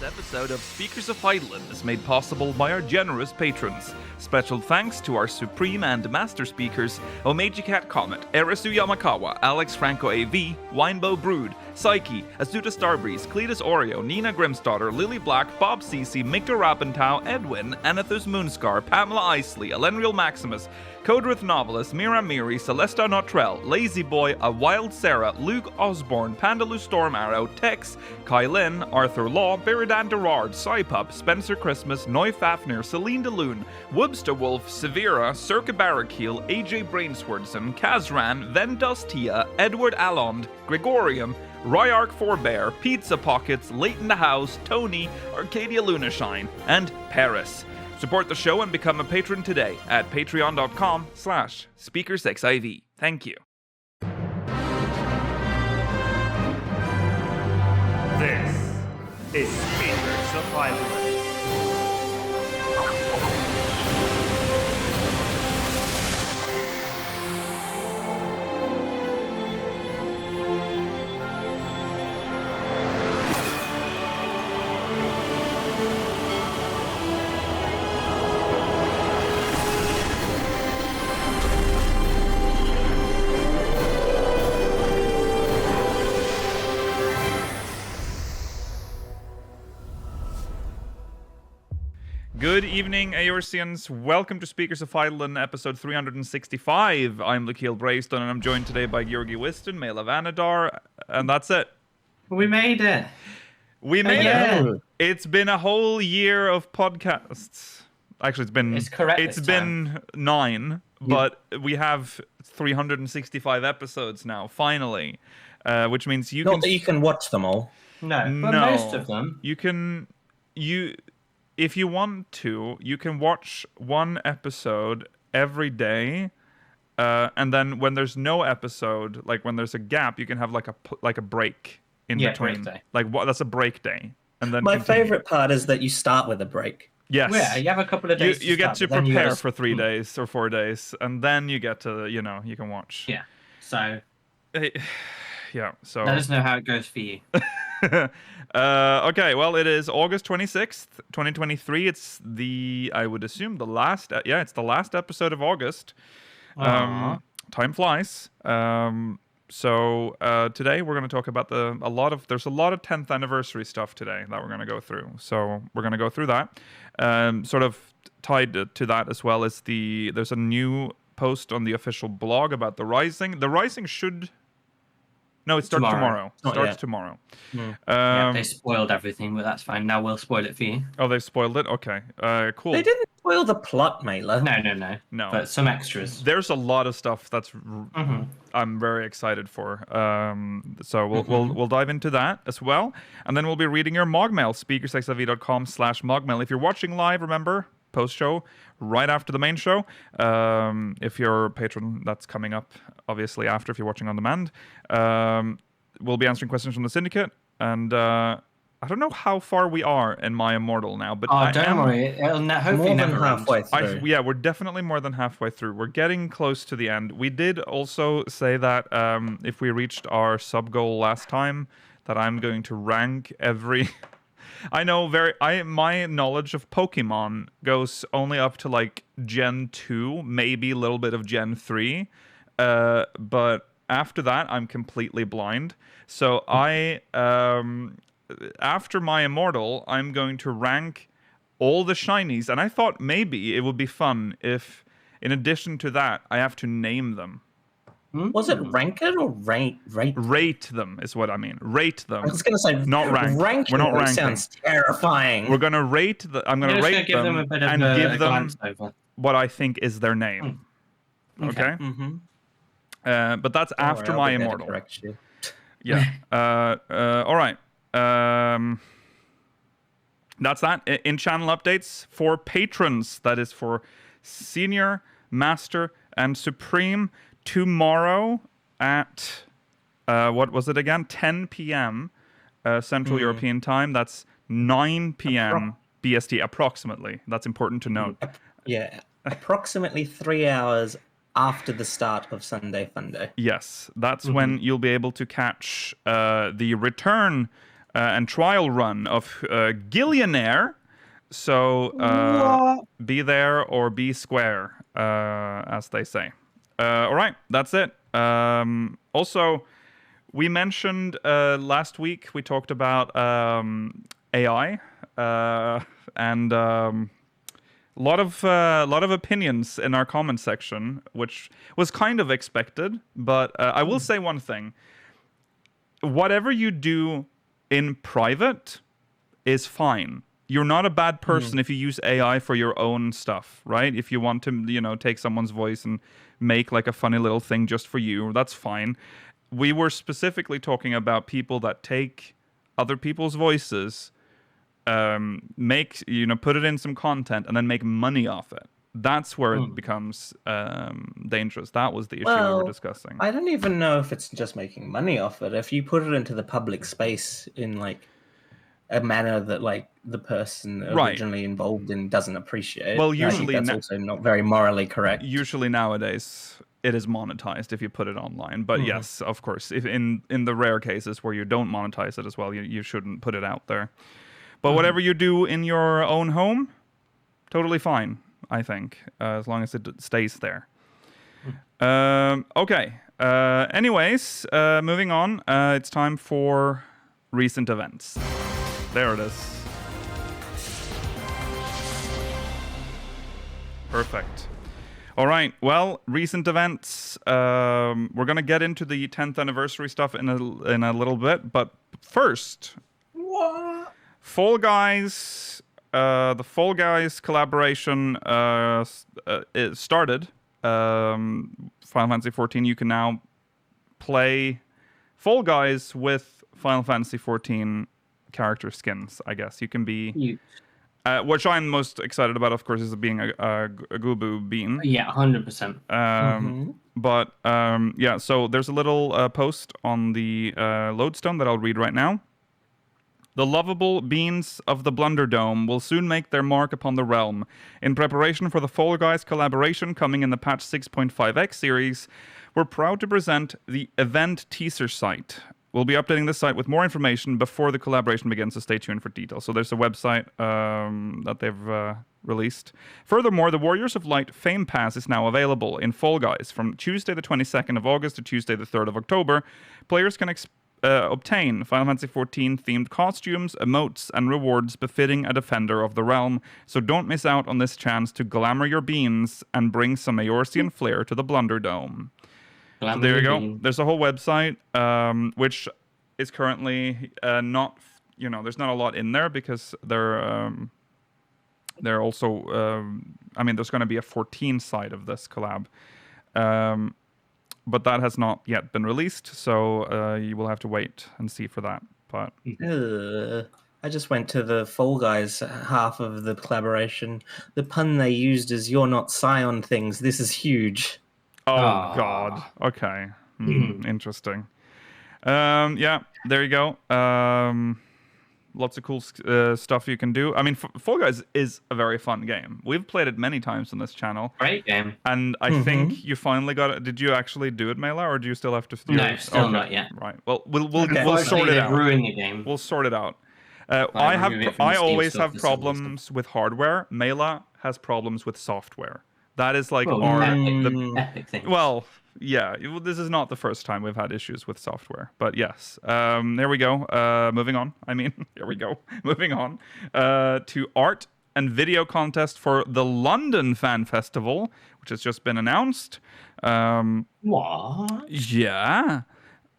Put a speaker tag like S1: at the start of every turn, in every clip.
S1: episode of Speakers of Heidelin is made possible by our generous patrons. Special thanks to our Supreme and Master Speakers, Omeji Cat Comet, Erisu Yamakawa, Alex Franco AV, Winebow Brood, Psyche, Azuta Starbreeze, Cletus Oreo, Nina Grimsdaughter, Lily Black, Bob Cece, Mikta Rapentau, Edwin, Anethus Moonscar, Pamela Isley, Elenriel Maximus, Codrith Novelist, Mira Miri, Celesta Notrell, Lazy Boy, A Wild Sarah, Luke Osborne, Pandalu Storm Arrow, Tex, Kylin, Arthur Law, Beridan Derard, Psypup, Spencer Christmas, Noy Fafnir, Celine DeLune, Wubsta Wolf, Severa, Circa Barrakiel, AJ Brainswordson, Kazran, Vendustia, Edward Allond, Gregorium, Ryark Forbear, Pizza Pockets, Leighton the House, Tony, Arcadia Lunashine, and Paris. Support the show and become a patron today at patreon.com/SpeakersXIV. Thank you.
S2: This is Speakers of Heidelin.
S1: Good evening, Eorzeans. Welcome to Speakers of Heidelin, episode 365. I'm Lukiel Brayston, and I'm joined today by Georgi Wiston, Mail of Anadar, and that's it.
S3: We made it.
S1: We made
S3: Yeah.
S1: it. It's been a whole year of podcasts. Actually,
S3: It's correct
S1: It's
S3: this
S1: been 9, but we have 365 episodes now, finally, which means you
S4: Not
S1: can.
S4: that you can watch them all.
S3: No, but
S1: No.
S3: most of them.
S1: You can. If you want to, you can watch one episode every day, and then when there's no episode, like when there's a gap, you can have like a break in between.
S3: Break day.
S1: Like that's a break day, and then
S4: My
S1: continue.
S4: favorite part is that you start with a break.
S1: Yes.
S3: Yeah, you have a couple of days.
S1: You get to
S3: start, but then you
S1: prepare
S3: gotta-
S1: for 3 days or 4 days, and then you get to you can watch.
S3: Yeah. So
S1: Yeah. So.
S3: let us know how it goes for you.
S1: Okay, well, it is August 26th, 2023. It's I would assume it's the last episode of August.
S3: Aw.
S1: Time flies. So today we're going to talk about there's a lot of 10th anniversary stuff today that we're going to go through. So we're going to go through that. Sort of tied to that as well is there's a new post on the official blog about the Rising. The Rising should... No, it starts tomorrow.
S4: Not
S1: Starts
S4: yet.
S1: tomorrow.
S3: Yeah, they spoiled everything, but that's fine. Now we'll spoil it for you.
S1: Oh, they spoiled it? Okay. Cool.
S4: They didn't spoil the plot, Mailer.
S3: No.
S1: No.
S3: But some extras.
S1: There's a lot of stuff that's
S3: Mm-hmm.
S1: I'm very excited for. So we'll dive into that as well. And then we'll be reading your MogMail, speakersxiv.com/MogMail. If you're watching live, remember, post-show, right after the main show. If you're a patron, that's coming up, obviously, after, if you're watching on demand. We'll be answering questions from the Syndicate. And I don't know how far we are in My Immortal now, but
S3: Don't worry. It'll hopefully
S4: More than
S3: never end.
S4: halfway through.
S1: Yeah, we're definitely more than halfway through. We're getting close to the end. We did also say that if we reached our sub goal last time, that I'm going to rank every... I know my knowledge of Pokemon goes only up to like Gen 2, maybe a little bit of Gen 3. But after that, I'm completely blind. So after My Immortal, I'm going to rank all the shinies. And I thought maybe it would be fun if, in addition to that, I have to name them.
S4: Was it rank it or rate?
S1: Rate them is what I mean. Rate them.
S4: I was going to say
S1: Not rank.
S4: ranking.
S1: We're not ranking.
S4: Sounds terrifying.
S1: We're going to rate I'm going to rate
S3: give them a
S1: them
S3: bit of
S1: and
S3: a
S1: give them
S3: glance over.
S1: what I think is their name. Okay?
S4: Mm-hmm.
S1: But that's after My Immortal.
S4: Correct you.
S1: Yeah. All right. That's that. In channel updates for patrons, that is for Senior, Master, and Supreme, tomorrow at, what was it again? 10 p.m. Central European Time. That's 9 p.m. BST, approximately. That's important to note.
S4: Yeah, approximately 3 hours after the start of Sunday Funday.
S1: Yes, that's when you'll be able to catch the return and trial run of Gillionaire. So be there or be square, as they say. All right, that's it. Also, we mentioned last week, we talked about AI and a lot of opinions in our comment section, which was kind of expected. But I will say one thing: whatever you do in private is fine. You're not a bad person if you use AI for your own stuff, right? If you want to, take someone's voice and make like a funny little thing just for you, that's fine. We were specifically talking about people that take other people's voices, put it in some content, and then make money off it. That's where it becomes dangerous. That was the issue we were discussing.
S4: I don't even know if it's just making money off it. If you put it into the public space in like a manner that like the person originally involved in doesn't appreciate.
S1: Well,
S4: I think that's also not very morally correct.
S1: Usually nowadays it is monetized if you put it online. But yes, of course, if in the rare cases where you don't monetize it as well, you shouldn't put it out there. But whatever you do in your own home, totally fine, I think, as long as it stays there. Okay. Anyways, moving on. It's time for recent events. There it is. Perfect. All right. Well, recent events. We're gonna get into the 10th anniversary stuff in a little bit, but first,
S4: What?
S1: Fall Guys. The Fall Guys collaboration it started. Final Fantasy XIV. You can now play Fall Guys with Final Fantasy XIV character skins, I guess. You can be... which I'm most excited about, of course, is being a Gubu bean.
S3: Yeah, 100%.
S1: But, yeah, so there's a little post on the lodestone that I'll read right now. The lovable beans of the Blunderdome will soon make their mark upon the realm. In preparation for the Fall Guys collaboration coming in the patch 6.5x series, we're proud to present the event teaser site. We'll be updating this site with more information before the collaboration begins, so stay tuned for details. So there's a website that they've released. Furthermore, the Warriors of Light Fame Pass is now available in Fall Guys. From Tuesday the 22nd of August to Tuesday the 3rd of October, players can obtain Final Fantasy XIV themed costumes, emotes, and rewards befitting a defender of the realm. So don't miss out on this chance to glamour your beans and bring some Eorzean flair to the Blunderdome. So there you go. There's a whole website, which is currently not, there's not a lot in there because they're also, there's going to be a 14 side of this collab. But that has not yet been released, so you will have to wait and see for that. But
S4: I just went to the Fall Guys half of the collaboration. The pun they used is "You're not Scion things." This is huge.
S1: Oh God. Okay. Interesting. Yeah. There you go. Lots of cool stuff you can do. I mean, Fall Guys is a very fun game. We've played it many times on this channel.
S3: Great game.
S1: And I think you finally got it. Did you actually do it, Mela, or do you still have to do it?
S3: No, still not yet.
S1: Right. Well, we'll sort it out.
S3: Ruin the game.
S1: We'll sort it out. I always have problems with hardware. Mela has problems with software. That is like
S3: the epic thing.
S1: Well, yeah, this is not the first time we've had issues with software, but yes. There we go. Moving on. Here we go. Moving on to art and video contest for the London Fan Festival, which has just been announced.
S3: What?
S1: Yeah.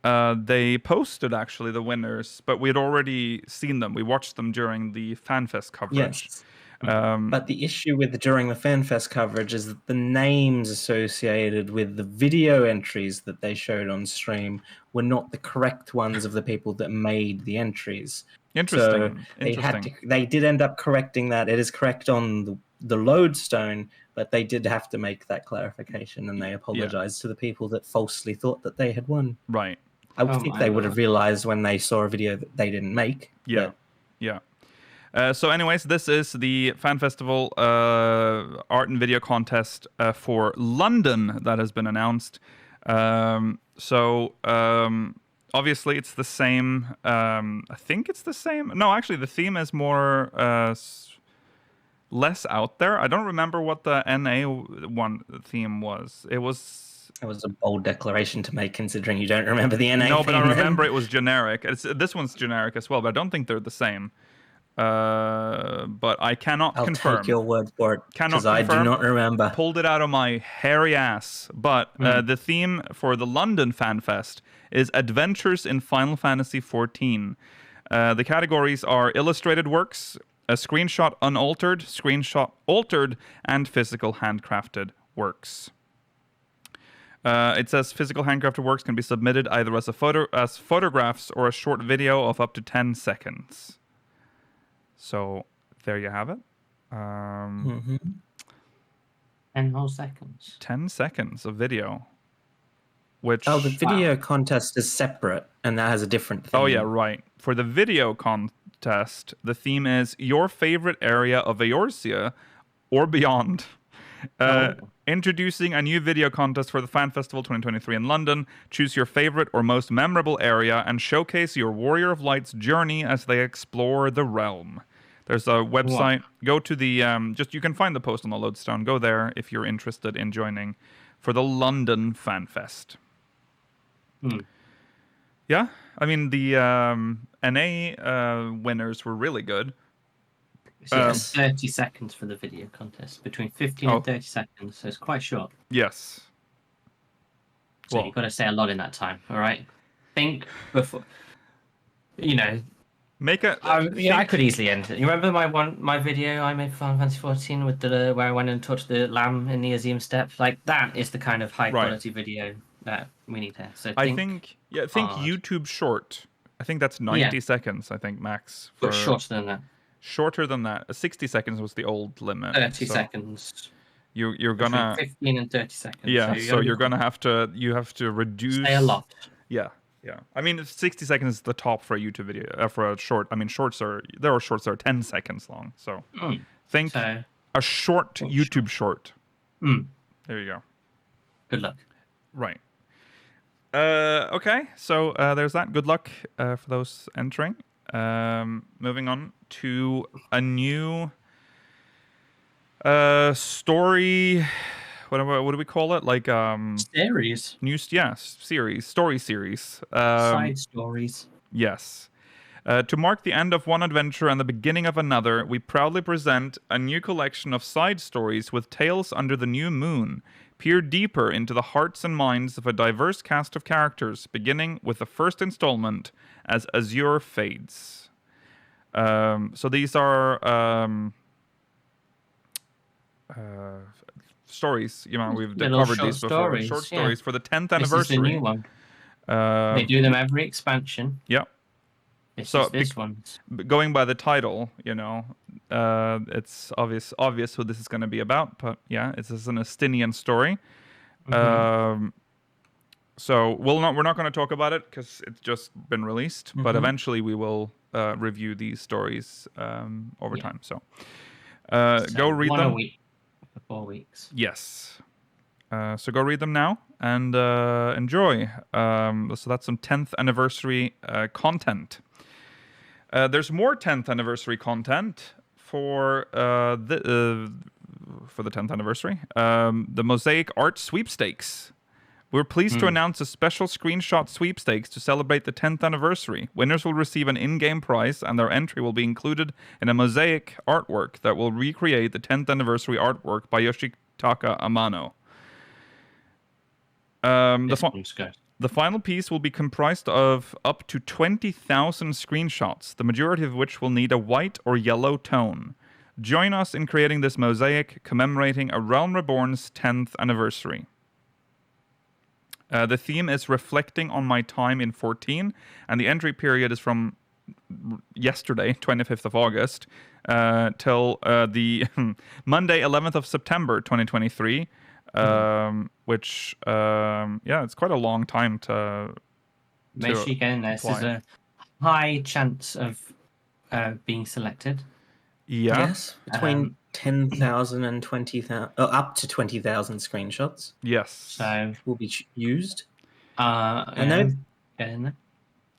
S1: They posted actually the winners, but we had already seen them. We watched them during the FanFest coverage.
S4: Yes. But the issue with during the FanFest coverage is that the names associated with the video entries that they showed on stream were not the correct ones of the people that made the entries.
S1: Interesting.
S4: So they did end up correcting that. It is correct on the lodestone, but they did have to make that clarification, and they apologized to the people that falsely thought that they had won.
S1: Right.
S4: I think they would have realized when they saw a video that they didn't make.
S1: Yeah. Yeah. So anyways, this is the Fan Festival art and video contest for London that has been announced. obviously, it's the same. I think it's the same. No, actually, the theme is more less out there. I don't remember what the NA one theme was. It was.
S4: That was a bold declaration to make, considering you don't remember the NA.
S1: No, but I
S4: theme
S1: remember
S4: then.
S1: it was generic. This one's generic as well, but I don't think they're the same. But I cannot
S4: I'll
S1: confirm.
S4: take your word for it,
S1: Cannot
S4: because I do
S1: confirm.
S4: not remember.
S1: Pulled it out of my hairy ass. But the theme for the London Fan Fest is Adventures in Final Fantasy XIV. The categories are illustrated works, a screenshot unaltered, screenshot altered, and physical handcrafted works. It says physical handcrafted works can be submitted either as photographs or a short video of up to 10 seconds. So there you have it.
S3: 10 whole seconds.
S1: 10 seconds of video. Which
S4: Oh, the video contest is separate, and that has a different theme.
S1: Oh yeah, right. For the video contest, the theme is your favorite area of Eorzea or beyond. Introducing a new video contest for the Fan Festival 2023 in London. Choose your favorite or most memorable area and showcase your Warrior of Light's journey as they explore the realm. There's a website. Go to the you can find the post on the Lodestone. Go there if you're interested in joining for the London Fan Fest. Yeah, I mean the NA winners were really good.
S3: So it's 30 seconds for the video contest, between 15 and 30 seconds, so it's quite short.
S1: Yes.
S3: So you've got to say a lot in that time, all right? Think before,
S1: Make a.
S3: I could easily end it. You remember my video I made for Final Fantasy 14 with where I went and touched the lamb in the Azium Steppe? Like, that is the kind of high quality video that we need here. So
S1: I think YouTube short. I think that's 90 seconds, I think, max.
S3: But shorter than that.
S1: Shorter than that. 60 seconds was the old limit.
S3: 30 seconds.
S1: You're gonna
S3: 15 and 30 seconds.
S1: Yeah, so you're gonna have to reduce.
S3: Say a lot.
S1: Yeah. I mean, 60 seconds is the top for a YouTube video. For a short, I mean, shorts are 10 seconds long. So think a short YouTube short. There you go.
S3: Good luck.
S1: Right. Okay. So there's that. Good luck for those entering. Moving on to a new story. What do we call it? Like
S3: series.
S1: Story series.
S3: Side stories.
S1: Yes. To mark the end of one adventure and the beginning of another, we proudly present a new collection of side stories with tales under the new moon. Peer deeper into the hearts and minds of a diverse cast of characters, beginning with the first installment as Azure Fades. So these are stories. We've covered these before. Short stories for the 10th anniversary.
S3: This is the new one. They do them every expansion.
S1: Yeah.
S3: This one.
S1: Going by the title, it's obvious who this is going to be about. But yeah, it's an Estinian story. So we're not going to talk about it because it's just been released. But eventually we will review these stories over time. So go read them.
S3: 1 a week for 4 weeks.
S1: Yes. So go read them now and enjoy. So that's some 10th anniversary content. There's more 10th anniversary content for the 10th anniversary. The Mosaic Art Sweepstakes. We're pleased to announce a special screenshot sweepstakes to celebrate the 10th anniversary. Winners will receive an in-game prize, and their entry will be included in a mosaic artwork that will recreate the 10th anniversary artwork by Yoshitaka Amano. The final piece will be comprised of up to 20,000 screenshots, the majority of which will need a white or yellow tone. Join us in creating this mosaic commemorating A Realm Reborn's 10th anniversary. The theme is reflecting on my time in 14, and the entry period is from yesterday, 25th of August, till the Monday, 11th of September, 2023. Which it's quite a long time to
S3: make sure you get in there. There's a high chance of being selected.
S4: Yes, between 10,000 and 20,000, up to 20,000 screenshots.
S1: Yes,
S3: so
S4: will be used.
S3: And then get in there.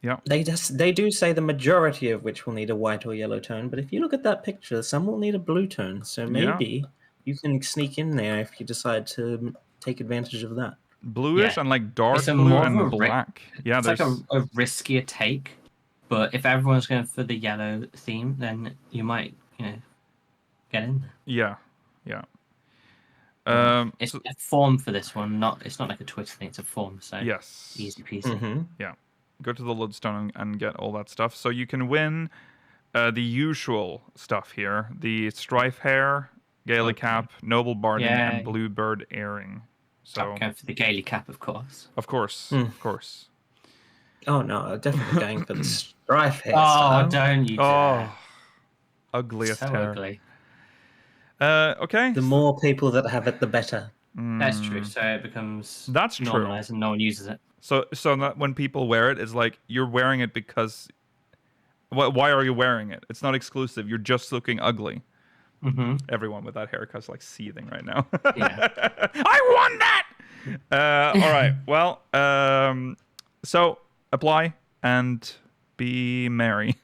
S1: Yeah.
S4: They do say the majority of which will need a white or yellow tone, but if you look at that picture, some will need a blue tone. So maybe you can sneak in there if you decide to take advantage of that.
S1: Bluish and like dark
S3: It's a
S1: blue
S3: more of
S1: and
S3: a
S1: black. Yeah,
S3: It's
S1: there's
S3: like a riskier take, but if everyone's going for the yellow theme, then you might, get in there.
S1: yeah.
S3: It's a form for this one, it's not like a twist thing, it's a form, so
S1: yes.
S3: easy peasy.
S1: Yeah. Go to the lodestone and get all that stuff. So you can win the usual stuff here. The strife hair, Gaelic cap, noble barding, and bluebird earring. So
S3: I'm going for the Gaelic cap, of course.
S1: Of course. Of course.
S4: Oh no, definitely going for the strife hair.
S3: Oh, don't you dare.
S1: Ugliest
S3: so
S1: hair.
S3: Ugly.
S1: Okay.
S4: The more people that have it, the better.
S3: That's true. So it becomes
S1: That's
S3: normalized
S1: true.
S3: and no one uses it.
S1: So that when people wear it, it's like you're wearing it because. Why are you wearing it? It's not exclusive. You're just looking ugly.
S3: Mm-hmm.
S1: Everyone with that haircut's like seething right now.
S3: Yeah.
S1: I won that. All right. Well. So apply and be merry.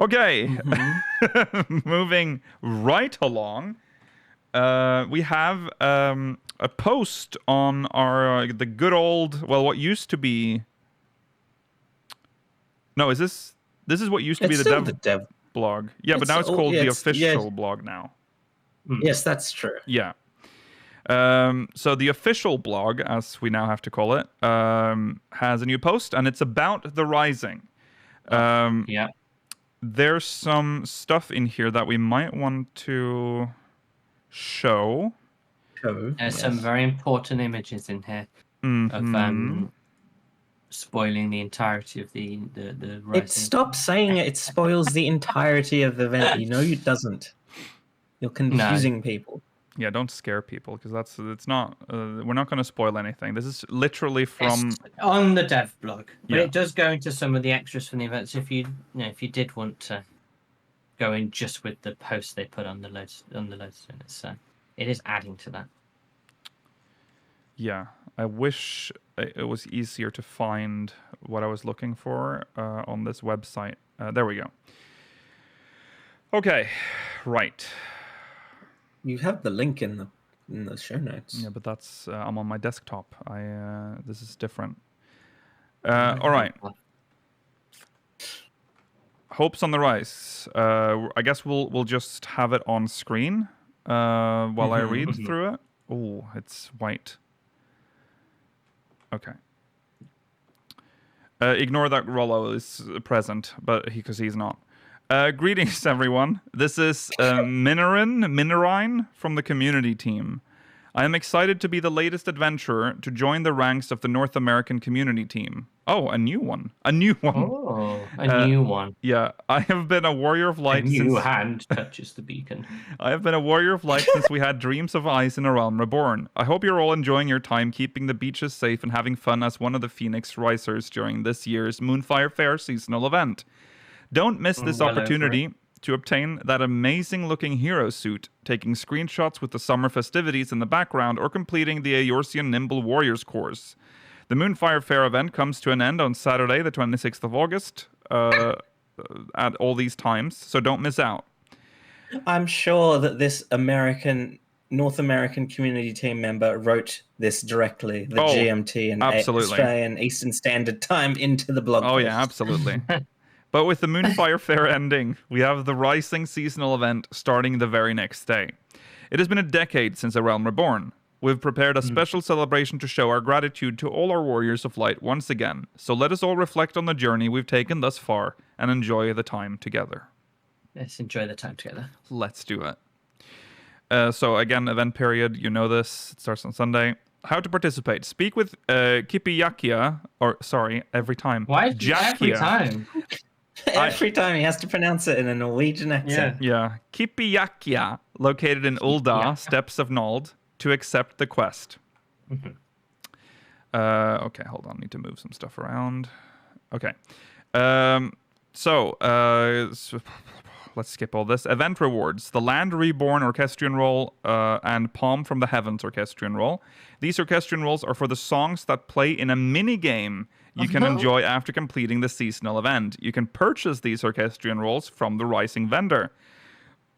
S1: Okay. Moving right along. We have a post on our the good old what used to be. No, is this is what used to be the dev blog? Yeah, but now it's called the official blog now.
S4: Yes, that's true.
S1: Yeah. So the official blog, as we now have to call it, has a new post, and it's about the Rising.
S3: Yeah.
S1: There's some stuff in here that we might want to show.
S3: There's some very important images in here of spoiling the entirety of the Rising.
S4: Stop saying it spoils the entirety of the event. You know it doesn't. You're confusing people.
S1: Yeah, don't scare people because it's not. We're not going to spoil anything. This is literally from
S3: it's on the dev blog, but it does go into some of the extras from the events. If you did want to go in just with the post they put on the lodestone, it is adding to that.
S1: Yeah, I wish it was easier to find what I was looking for on this website. There we go. Okay, right.
S4: You have the link in the show notes.
S1: Yeah, but that's I'm on my desktop. This is different. All right. Hopes on the Rise. I guess we'll just have it on screen while I read through it. Oh, it's white. Okay. Ignore that Rollo is present, but because he's not. Greetings, everyone. This is Minarine from the community team. I am excited to be the latest adventurer to join the ranks of the North American community team. Oh, a new one. A new one.
S3: Oh, a new one.
S1: Yeah, I have been a warrior of light
S3: since... A new hand touches the beacon.
S1: I have been a warrior of light since we had dreams of ice in A Realm Reborn. I hope you're all enjoying your time keeping the beaches safe and having fun as one of the Phoenix Risers during this year's Moonfire Fair seasonal event. Don't miss this opportunity to obtain that amazing-looking hero suit, taking screenshots with the summer festivities in the background, or completing the Eorzean Nimble Warriors course. The Moonfire Fair event comes to an end on Saturday, the 26th of August, at all these times, so don't miss out.
S4: I'm sure that this North American community team member wrote this directly, the GMT and Australian Eastern Standard Time, into the blog post.
S1: Oh, yeah, absolutely. But with the Moonfire Fair ending, we have the Rising seasonal event starting the very next day. It has been a decade since A Realm Reborn. We've prepared a special celebration to show our gratitude to all our warriors of light once again. So let us all reflect on the journey we've taken thus far and enjoy the time together.
S3: Let's enjoy the time together.
S1: Let's do it. So again, event period, you know this. It starts on Sunday. How to participate. Speak with Kipiyakia, every time.
S3: Why every time?
S4: Every time he has to pronounce it in a Norwegian accent.
S1: Yeah. Kipiyakia, located in Ulda, Steppes of Nald, to accept the quest. Okay, hold on. I need to move some stuff around. Okay. So let's skip all this. Event rewards. The Land Reborn Orchestrion Roll and Palm from the Heavens Orchestrion Roll. These Orchestrion Rolls are for the songs that play in a mini-game you can enjoy after completing the seasonal event. You can purchase these orchestrion rolls from the Rising vendor.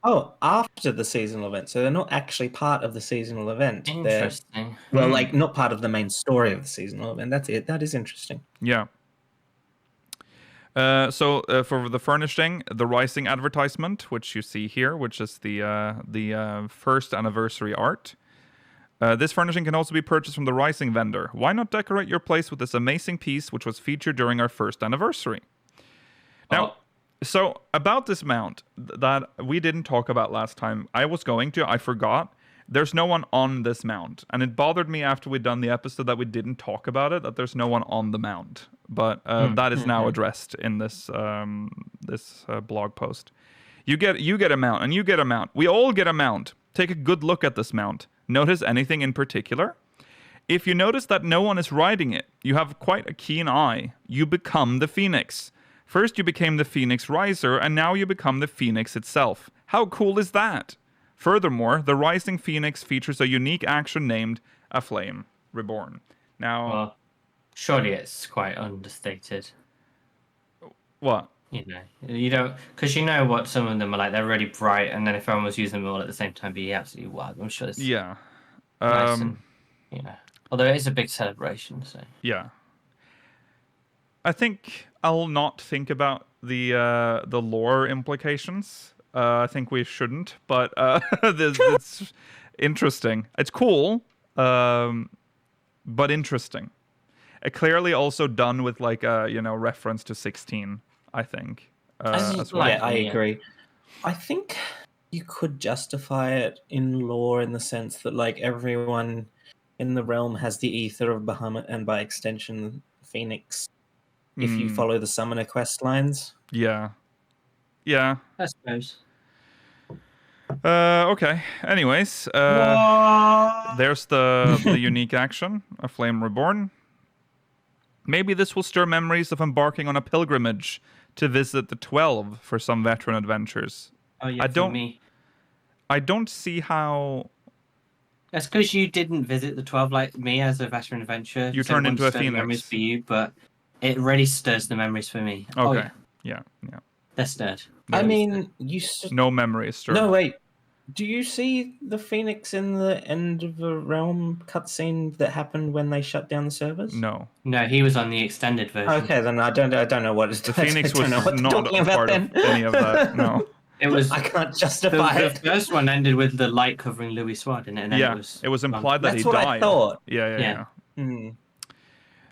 S4: Oh, after the seasonal event. So they're not actually part of the seasonal event.
S3: Interesting.
S4: Well, like, not part of the main story of the seasonal event. That's it. That is interesting.
S1: Yeah. So for the furnishing, the Rising advertisement, which you see here, which is the first anniversary art. This furnishing can also be purchased from the Rising vendor. Why not decorate your place with this amazing piece, which was featured during our first anniversary? Now, so about this mount that we didn't talk about last time, I forgot. There's no one on this mount, and it bothered me after we'd done the episode that we didn't talk about it, that there's no one on the mount. But that is now addressed in this blog post. You get a mount, and you get a mount. We all get a mount. Take a good look at this mount. Notice anything in particular? If you notice that no one is riding it, you have quite a keen eye. You become the Phoenix. First you became the Phoenix Riser, and now you become the Phoenix itself. How cool is that? Furthermore, the Rising Phoenix features a unique action named A Flame Reborn. Now...
S3: Well, surely it's quite understated.
S1: What?
S3: You don't... Because you know what some of them are like. They're really bright, and then if everyone was using them all at the same time, it'd be absolutely wild. I'm sure it's
S1: nice
S3: and, although it is a big celebration, so...
S1: Yeah. I think I'll not think about the lore implications. I think we shouldn't, but it's interesting. It's cool, but interesting. Clearly also done with like a reference to 16, I think. As well.
S4: Yeah, I agree. I think you could justify it in lore in the sense that like everyone in the realm has the ether of Bahamut and by extension Phoenix. If you follow the summoner quest lines.
S1: Yeah.
S3: I suppose.
S1: Okay. Anyways, there's the unique action, A Flame Reborn. Maybe this will stir memories of embarking on a pilgrimage to visit the 12 for some veteran adventures.
S3: Oh yeah, for me.
S1: I don't see how...
S3: That's because you didn't visit the 12 like me as a veteran adventurer.
S1: You turned into a Phoenix.
S3: Memories for you, but it really stirs the memories for me.
S1: Okay.
S3: Oh,
S1: yeah.
S3: They're stirred.
S4: I mean,
S1: no memories stirred.
S4: No, wait. Do you see the Phoenix in the end of the realm cutscene that happened when they shut down the servers?
S1: No,
S3: he was on the extended version.
S4: Okay, then I don't know what it's.
S1: The Phoenix was not a part of any of that. No,
S3: it was.
S4: I can't justify it.
S3: The first one ended with the light covering Louis Swad, and then
S1: it was implied that
S4: That's
S1: he
S4: what
S1: died.
S4: I thought.
S1: Yeah.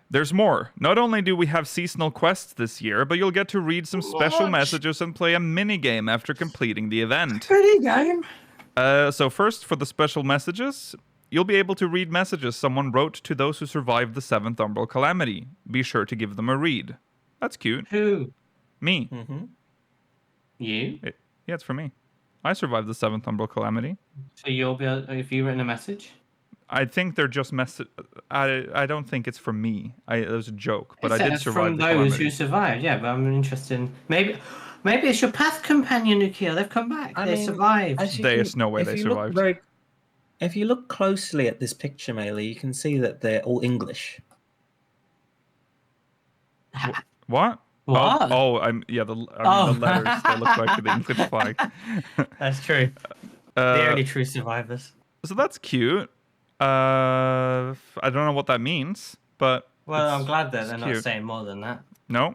S1: There's more. Not only do we have seasonal quests this year, but you'll get to read some special messages and play a mini-game after completing the event.
S3: Mini-game?
S1: So first, for the special messages, you'll be able to read messages someone wrote to those who survived the 7th Umbral Calamity. Be sure to give them a read. That's cute.
S3: Who?
S1: Me.
S3: You?
S1: Yeah, it's for me. I survived the 7th Umbral Calamity.
S3: So you'll be able, have you written a message?
S1: I think they're just I don't think it's from me. It was a joke, but I did survive
S3: from
S1: the
S3: those
S1: calamity.
S3: who survived. Yeah, but I'm interested in maybe it's your path companion, Nukia. They've come back. They survived.
S1: There's no way they survived.
S4: If you look closely at this picture, Melee, you can see that they're all English.
S1: What?
S3: What?
S1: The letters. They look like the English flag.
S3: That's true. The only true survivors.
S1: So that's cute. I don't know what that means, but
S3: I'm glad that they're
S1: cute.
S3: not saying more than that.
S1: No.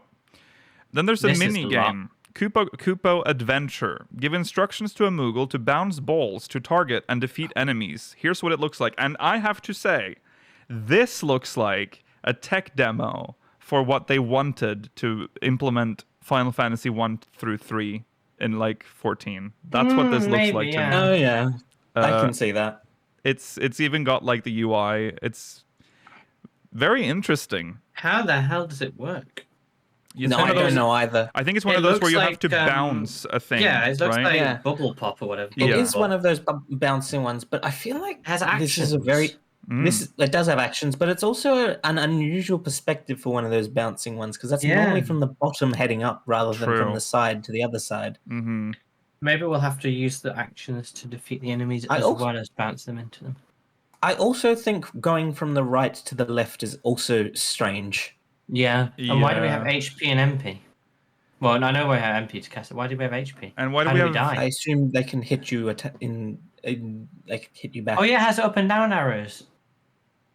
S1: Then there's a mini game, Kupo Adventure. Give instructions to a Moogle to bounce balls to target and defeat enemies. Here's what it looks like, and I have to say, this looks like a tech demo for what they wanted to implement Final Fantasy 1 through 3 in like 14. That's what this looks like to me.
S4: Oh yeah, I can see that.
S1: It's even got like the UI. It's very interesting.
S3: How the hell does it work?
S4: I don't know either.
S1: I think it's one of those where you have to bounce a thing.
S3: Yeah, it looks
S1: right?
S3: like Bubble Pop or whatever.
S4: It is one of those bouncing ones, but I feel like this is a very it does have actions, but it's also an unusual perspective for one of those bouncing ones because that's normally from the bottom heading up rather than from the side to the other side.
S1: Mm-hmm.
S3: Maybe we'll have to use the actions to defeat the enemies as well as bounce them into them.
S4: I also think going from the right to the left is also strange.
S3: Yeah. And why do we have
S1: Yeah.
S3: HP and MP? Well, I know we have MP to cast it. Why do we have HP?
S1: And why do
S3: How
S1: we
S3: do
S1: have?
S3: we die?
S4: I assume they can hit you they can hit you back.
S3: Oh yeah, it has up and down arrows.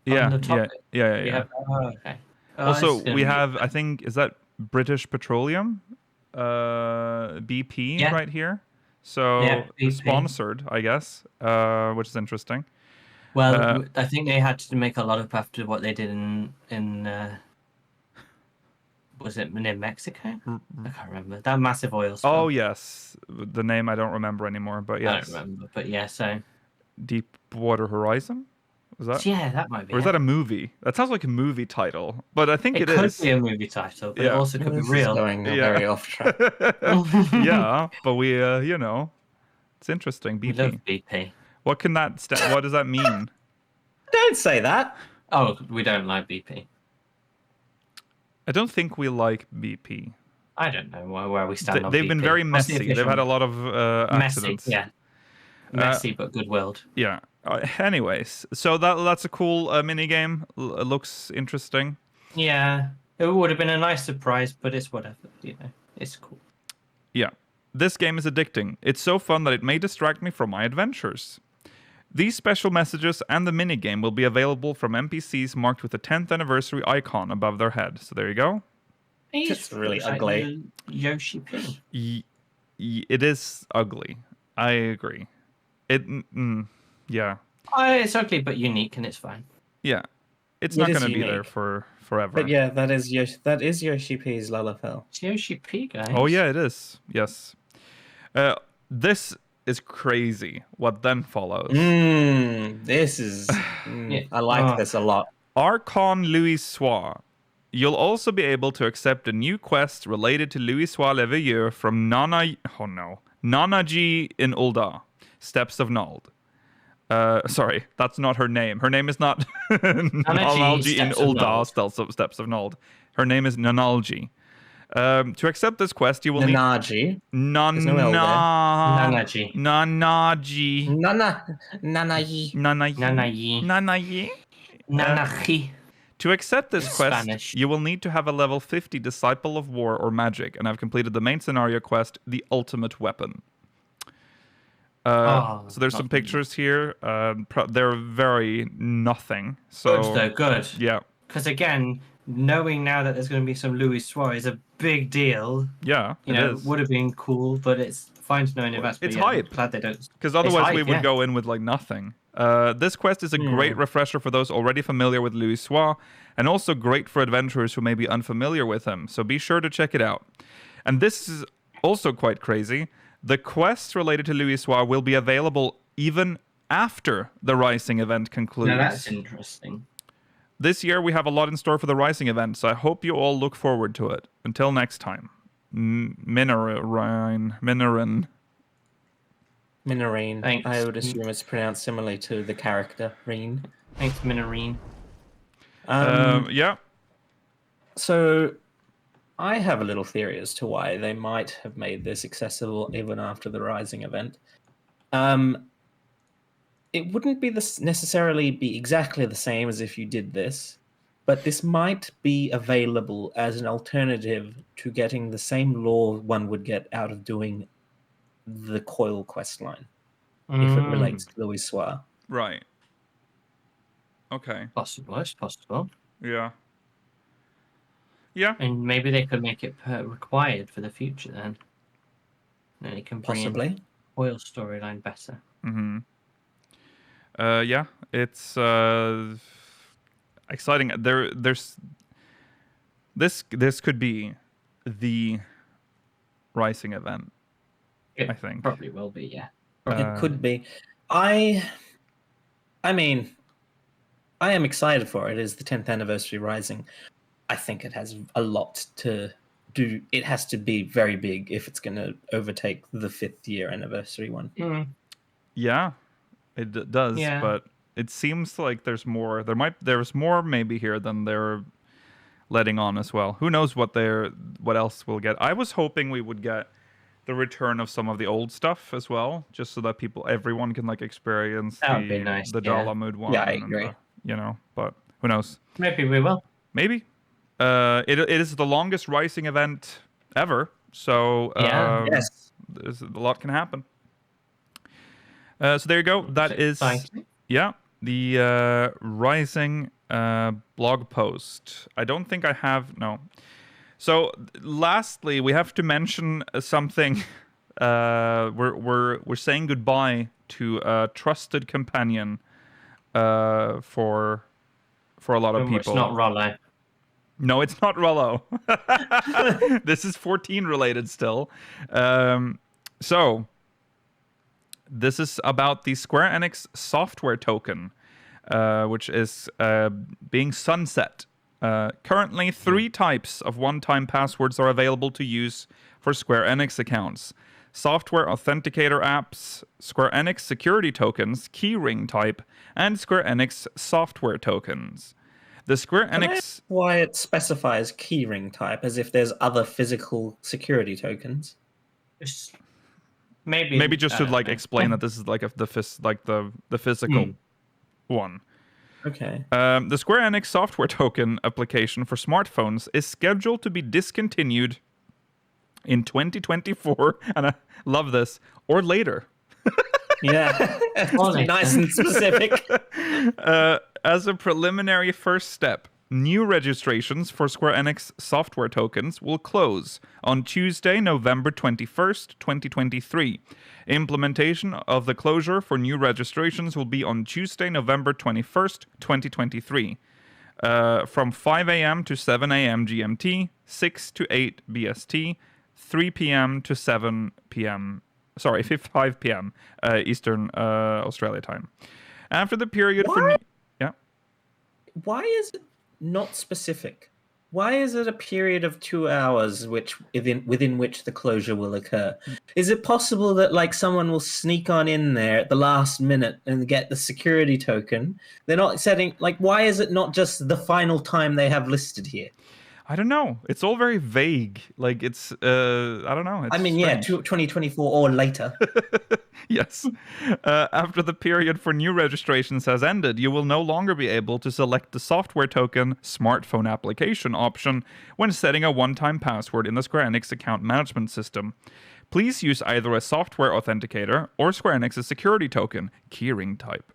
S1: Yeah,
S3: On the top.
S1: yeah.
S3: We have, okay. Oh,
S1: Also,
S3: it's gonna
S1: we
S3: be-
S1: have, I think, is that British Petroleum? BP
S3: Yeah.
S1: right here. So
S3: Yeah, BP.
S1: sponsored, I guess, which is interesting.
S3: Well, I think they had to make a lot up after what they did in was it near Mexico? I can't remember. That massive oil spill.
S1: Oh yes, the name I don't remember anymore, but yes.
S3: I don't remember, but yeah, so
S1: Deepwater Horizon? Was that?
S3: yeah, that might be.
S1: Or is
S3: it.
S1: that a movie? That sounds like a movie title, but I think
S3: It
S1: it
S3: could
S1: is.
S3: be a movie title, but it
S1: Yeah.
S3: also could be
S4: This is
S3: real.
S4: going very off track.
S1: Yeah, but we, it's interesting.
S3: We
S1: BP.
S3: love BP.
S1: What can that? What does that mean?
S4: Don't say that.
S3: Oh, we don't like BP.
S1: I don't think we like BP.
S3: I don't know where we stand on
S1: They've
S3: BP.
S1: been very
S3: What's the
S1: messy. They've
S3: official
S1: had a lot of
S3: messy,
S1: accidents.
S3: yeah. Messy but good world.
S1: Yeah. Anyways, so that's a cool mini game. It looks interesting.
S3: Yeah, it would have been a nice surprise, but it's whatever. It's cool.
S1: Yeah. This game is addicting. It's so fun that it may distract me from my adventures. These special messages and the minigame will be available from NPCs marked with the 10th anniversary icon above their head. So there you go.
S4: It's really
S3: Looks like
S4: ugly.
S3: Yoshi P.
S1: It is ugly. I agree. Yeah.
S3: It's ugly but unique, and it's fine.
S1: Yeah. It's
S4: It
S1: not
S4: is
S1: going to be there
S4: unique.
S1: for forever.
S4: But yeah, that is Yoshi P's Lalafell.
S3: It's Yoshi P, guys.
S1: Oh, yeah, it is. Yes. This is crazy. What then follows?
S4: This is.
S3: Yeah.
S4: I like this a lot.
S1: Archon Louis Soir. You'll also be able to accept a new quest related to Louis Soir Le Veilleur from Nanaji in Ulda, Steps of Nald. Sorry, that's not her name. Her name is not Nanaji in Ulda, Steps of Nald. Her name is Nanalji. To accept this quest, you will need
S4: Nanaji.
S3: Nanaji.
S1: Nanaji.
S4: Nanaji.
S3: Nanaji. Nanaji.
S1: To accept this quest,
S3: Spanish.
S1: you will need to have a level 50 Disciple of War or Magic and have completed the main scenario quest, The Ultimate Weapon. So there's some pictures here. They're very nothing. So
S3: Good though, good.
S1: yeah,
S3: Because again, knowing now that there's going to be some Louis Suarez is a big deal.
S1: yeah,
S3: You
S1: it
S3: know,
S1: is.
S3: would have been cool, but it's fine to know in advance.
S1: It's
S3: but yeah, I'm
S1: hype.
S3: glad they don't.
S1: Because otherwise
S3: hype,
S1: we would
S3: yeah.
S1: go in with like nothing. This quest is a great refresher for those already familiar with Louis Soir, and also great for adventurers who may be unfamiliar with him. So be sure to check it out. And this is also quite crazy. The quests related to Louis Soir will be available even after the Rising event concludes.
S3: Now that's interesting.
S1: This year we have a lot in store for the Rising event, so I hope you all look forward to it. Until next time. Minarin.
S4: Minarine.
S3: Thanks.
S4: I would assume it's pronounced similarly to the character Reen.
S3: Thanks, Minarine.
S1: Yeah.
S4: So, I have a little theory as to why they might have made this accessible even after the Rising event. It wouldn't be necessarily be exactly the same as if you did this, but this might be available as an alternative to getting the same lore one would get out of doing the Coil quest line, if it relates to Louis Soir.
S1: Right. Okay.
S3: Possible, it's possible.
S1: Yeah. Yeah.
S3: And maybe they could make it required for the future then. Then they can bring in
S4: Possibly.
S3: oil storyline better.
S1: Mm-hmm. Yeah, it's exciting. There's this could be the Rising event.
S3: It
S1: I think.
S3: probably will be, yeah.
S4: It could be. I mean, I am excited for it. It is the 10th anniversary Rising. I think it has a lot to do. It has to be very big if it's going to overtake the 5th year anniversary one.
S1: Yeah, it does.
S3: Yeah.
S1: But it seems like there's more. There's more maybe here than they're letting on as well. Who knows what else we'll get? I was hoping we would get the return of some of the old stuff as well, just so that everyone can like experience
S3: That would be nice,
S1: the
S3: yeah.
S1: Dalamud one.
S4: Yeah, I
S1: and
S4: agree.
S1: but who knows?
S3: Maybe we will.
S1: Maybe. It is the longest Rising event ever. So
S4: Yes.
S1: a lot can happen. So there you go. That is the Rising blog post. I don't think I have no. So lastly, we have to mention something. We're saying goodbye to a trusted companion for a lot of people.
S3: It's not Rollo.
S1: No, it's not Rollo. This is 14 related still. So this is about the Square Enix software token, which is being sunset. Currently, 3 types of one-time passwords are available to use for Square Enix accounts. Software authenticator apps, Square Enix security tokens, keyring type, and Square Enix software tokens. The Square Enix...
S4: Why it specifies keyring type, as if there's other physical security tokens?
S1: Maybe just to like explain that this is like the physical one.
S4: Okay.
S1: The Square Enix software token application for smartphones is scheduled to be discontinued in 2024, and I love this, or later.
S4: Yeah, nice and specific.
S1: As a preliminary first step, new registrations for Square Enix software tokens will close on Tuesday, November 21st, 2023. Implementation of the closure for new registrations will be on Tuesday, November 21st, 2023. From 5 a.m. to 7 a.m. GMT, 6 to 8 BST, 3 p.m. to 7 p.m. Sorry, 5 p.m. Eastern Australia time. After the period for...
S4: Why is it not specific? Why is it a period of 2 hours within which the closure will occur? Is it possible that like someone will sneak on in there at the last minute and get the security token? They're not setting like why is it not just the final time they have listed here?
S1: I don't know. It's all very vague. Like it's I don't know. It's
S4: I mean,
S1: strange.
S4: 2024 or later.
S1: Yes. After the period for new registrations has ended, you will no longer be able to select the software token smartphone application option when setting a one-time password in the Square Enix account management system. Please use either a software authenticator or Square Enix's security token, keyring type.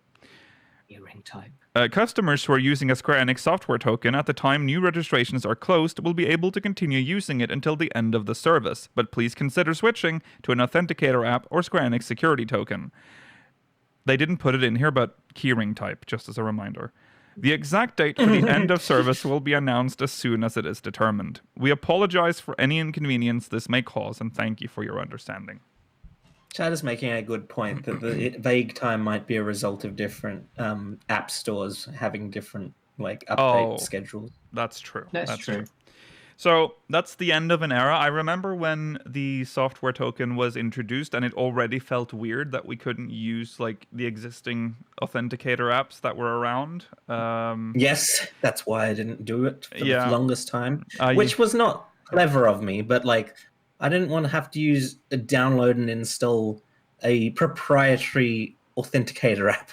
S3: Keyring type.
S1: Customers who are using a Square Enix software token at the time new registrations are closed will be able to continue using it until the end of the service, but please consider switching to an authenticator app or Square Enix security token. They didn't put it in here, but keyring type, just as a reminder. The exact date for the end of service will be announced as soon as it is determined. We apologize for any inconvenience this may cause, and thank you for your understanding.
S4: Chad is making a good point that the vague time might be a result of different app stores having different like update schedules.
S1: That's true.
S3: That's true.
S1: So that's the end of an era. I remember when the software token was introduced, and it already felt weird that we couldn't use like the existing authenticator apps that were around.
S4: Yes, that's why I didn't do it for the longest time, which was not clever of me, but like. I didn't want to have to download and install a proprietary authenticator app.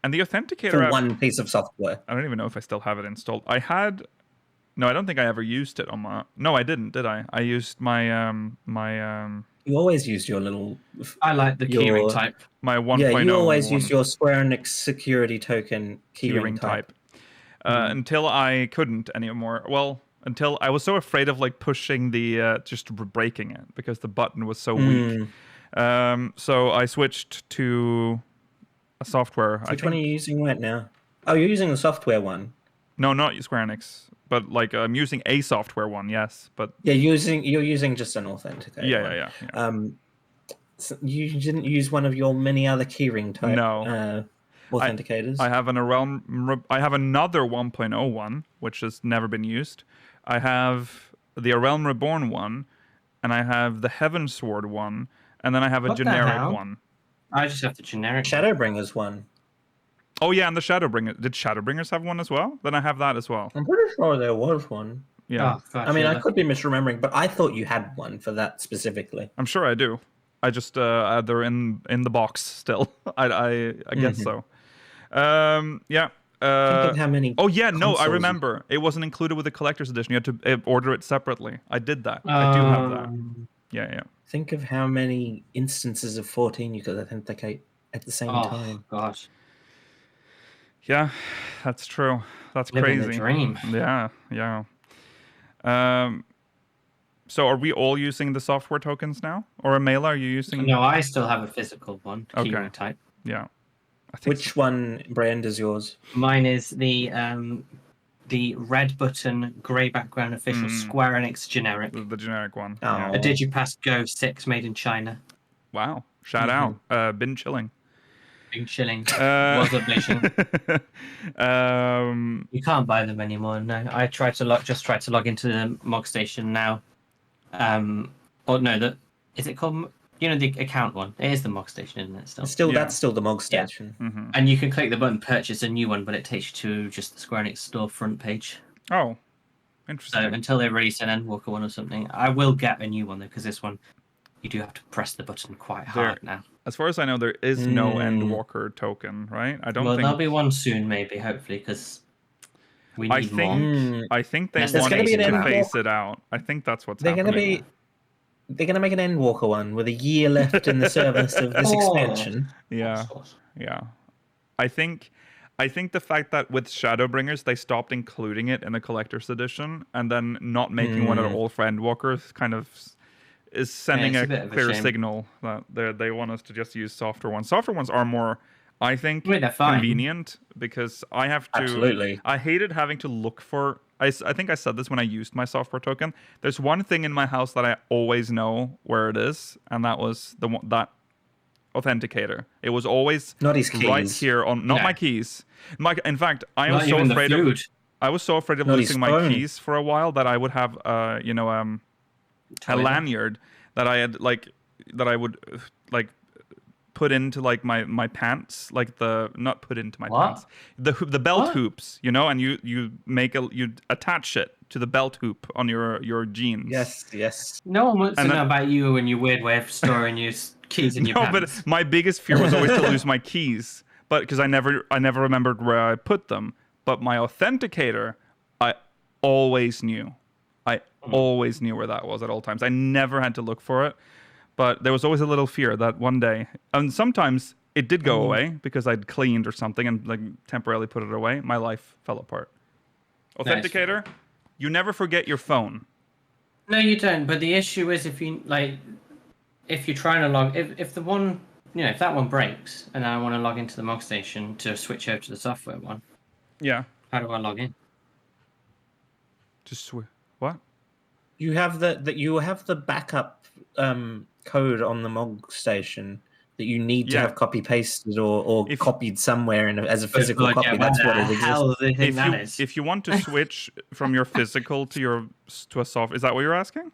S1: And the authenticator
S4: for
S1: app,
S4: one piece of software.
S1: I don't even know if I still have it installed. I don't think I ever used it on my. No, I didn't. Did I? I used my
S4: You always used your little.
S3: I like the keyring type.
S1: My 1.0.
S4: Yeah, you always use your Square Enix security token keyring type.
S1: Until I couldn't anymore. Well. Until I was so afraid of like pushing the just breaking it because the button was so weak. So I switched to a software.
S4: Which one are you using right now? Oh, you're using the software one.
S1: No, not Square Enix, but like I'm using a software one. Yes, but
S4: you're using just an authenticator.
S1: Yeah.
S4: So you didn't use one of your many other keyring type.
S1: No.
S4: Authenticators.
S1: I have another 1.0 one, which has never been used. I have the A Realm Reborn one, and I have the Heavensward one, and then I have a generic one.
S3: I just have the generic
S4: Shadowbringers one.
S1: Oh yeah, and the Shadowbringers. Did Shadowbringers have one as well? Then I have that as well.
S4: I'm pretty sure there was one.
S1: Yeah.
S3: Oh, gotcha.
S4: I mean, I could be misremembering, but I thought you had one for that specifically.
S1: I'm sure I do. I just they're in the box still. I guess so.
S4: Think of how many.
S1: Oh yeah, no, I
S4: consoles
S1: remember. It wasn't included with the collector's edition. You had to order it separately. I did that. I do have that. Yeah.
S4: Think of how many instances of 14 you could authenticate at the same time.
S3: Oh gosh,
S1: Yeah, that's true. That's
S3: living
S1: crazy.
S3: the dream.
S1: Yeah. So are we all using the software tokens now, or Amela, are you using?
S3: No, I still have a physical one, keyring type.
S1: Yeah. I think
S4: Which one brand is yours?
S3: Mine is the red button, grey background official Square Enix generic.
S1: the generic one.
S4: Oh.
S1: Yeah.
S3: A Digipass Go 6 made in China.
S1: Wow. Shout out. Been chilling.
S3: Big shilling. Was a bishing. You can't buy them anymore. No, I tried to log into the Mog Station now. Or no, is it called? You know, the account one. It is the Mog Station, isn't it? Still.
S4: That's still the Mog Station.
S3: Yeah. And you can click the button, purchase a new one, but it takes you to just the Square Enix store front page.
S1: Oh,
S3: So
S1: interesting.
S3: until they release an Endwalker one or something, I will get a new one though, because this one you do have to press the button quite hard now.
S1: As far as I know, there is no Endwalker token, right? I don't
S3: Well,
S1: think.
S3: there'll be one soon, maybe, hopefully, because we need more.
S1: I think they
S3: Yes, there's
S1: want
S3: gonna be
S1: to
S3: an
S4: Endwalker.
S1: phase it out. I think that's what's
S4: They're
S1: happening.
S4: They're gonna make an Endwalker one with a year left in the service of this expansion.
S1: Yeah. I think the fact that with Shadowbringers they stopped including it in the collector's edition and then not making one at all for Endwalkers kind of is sending
S3: it's a
S1: a
S3: bit of a
S1: clear
S3: shame.
S1: signal that they want us to just use softer ones. Softer ones are more, I think,
S3: I mean, they're fine.
S1: convenient because I have to.
S4: Absolutely.
S1: I hated having to look for. I think I said this when I used my software token. There's one thing in my house that I always know where it is, and that was that authenticator. It was always
S4: Not his keys.
S1: right here on my keys. In fact, I
S3: Not
S1: was so
S3: even the
S1: afraid of.
S3: food.
S1: I was so afraid of
S4: Not his
S1: losing my
S4: phone.
S1: keys for a while that I would have a lanyard that I had that I would put into my pants, not put into my
S3: What?
S1: pants, the belt
S3: What?
S1: hoops, and you attach it to the belt hoop on your jeans.
S4: Yes.
S3: No one wants to
S1: And
S3: know
S1: then-
S3: about you and your weird way of storing your keys in your
S1: No,
S3: pants.
S1: but my biggest fear was always to lose my keys, but because I never remembered where I put them. But my authenticator, I always knew. I always knew where that was at all times. I never had to look for it, but there was always a little fear that one day, and sometimes it did go away because I'd cleaned or something and temporarily put it away. My life fell apart. Authenticator, you never forget your phone.
S3: No, you don't. But the issue is if you're trying to log, if the one, if that one breaks and then I want to log into the Mog Station to switch over to the software one,
S1: Yeah.
S3: how do I log in?
S1: Just what?
S4: You have the backup code on the Mog Station that you need to have copy pasted or copied somewhere as a physical copy. That's what it exists.
S1: If you want to switch from your physical to a soft, is that what you're asking?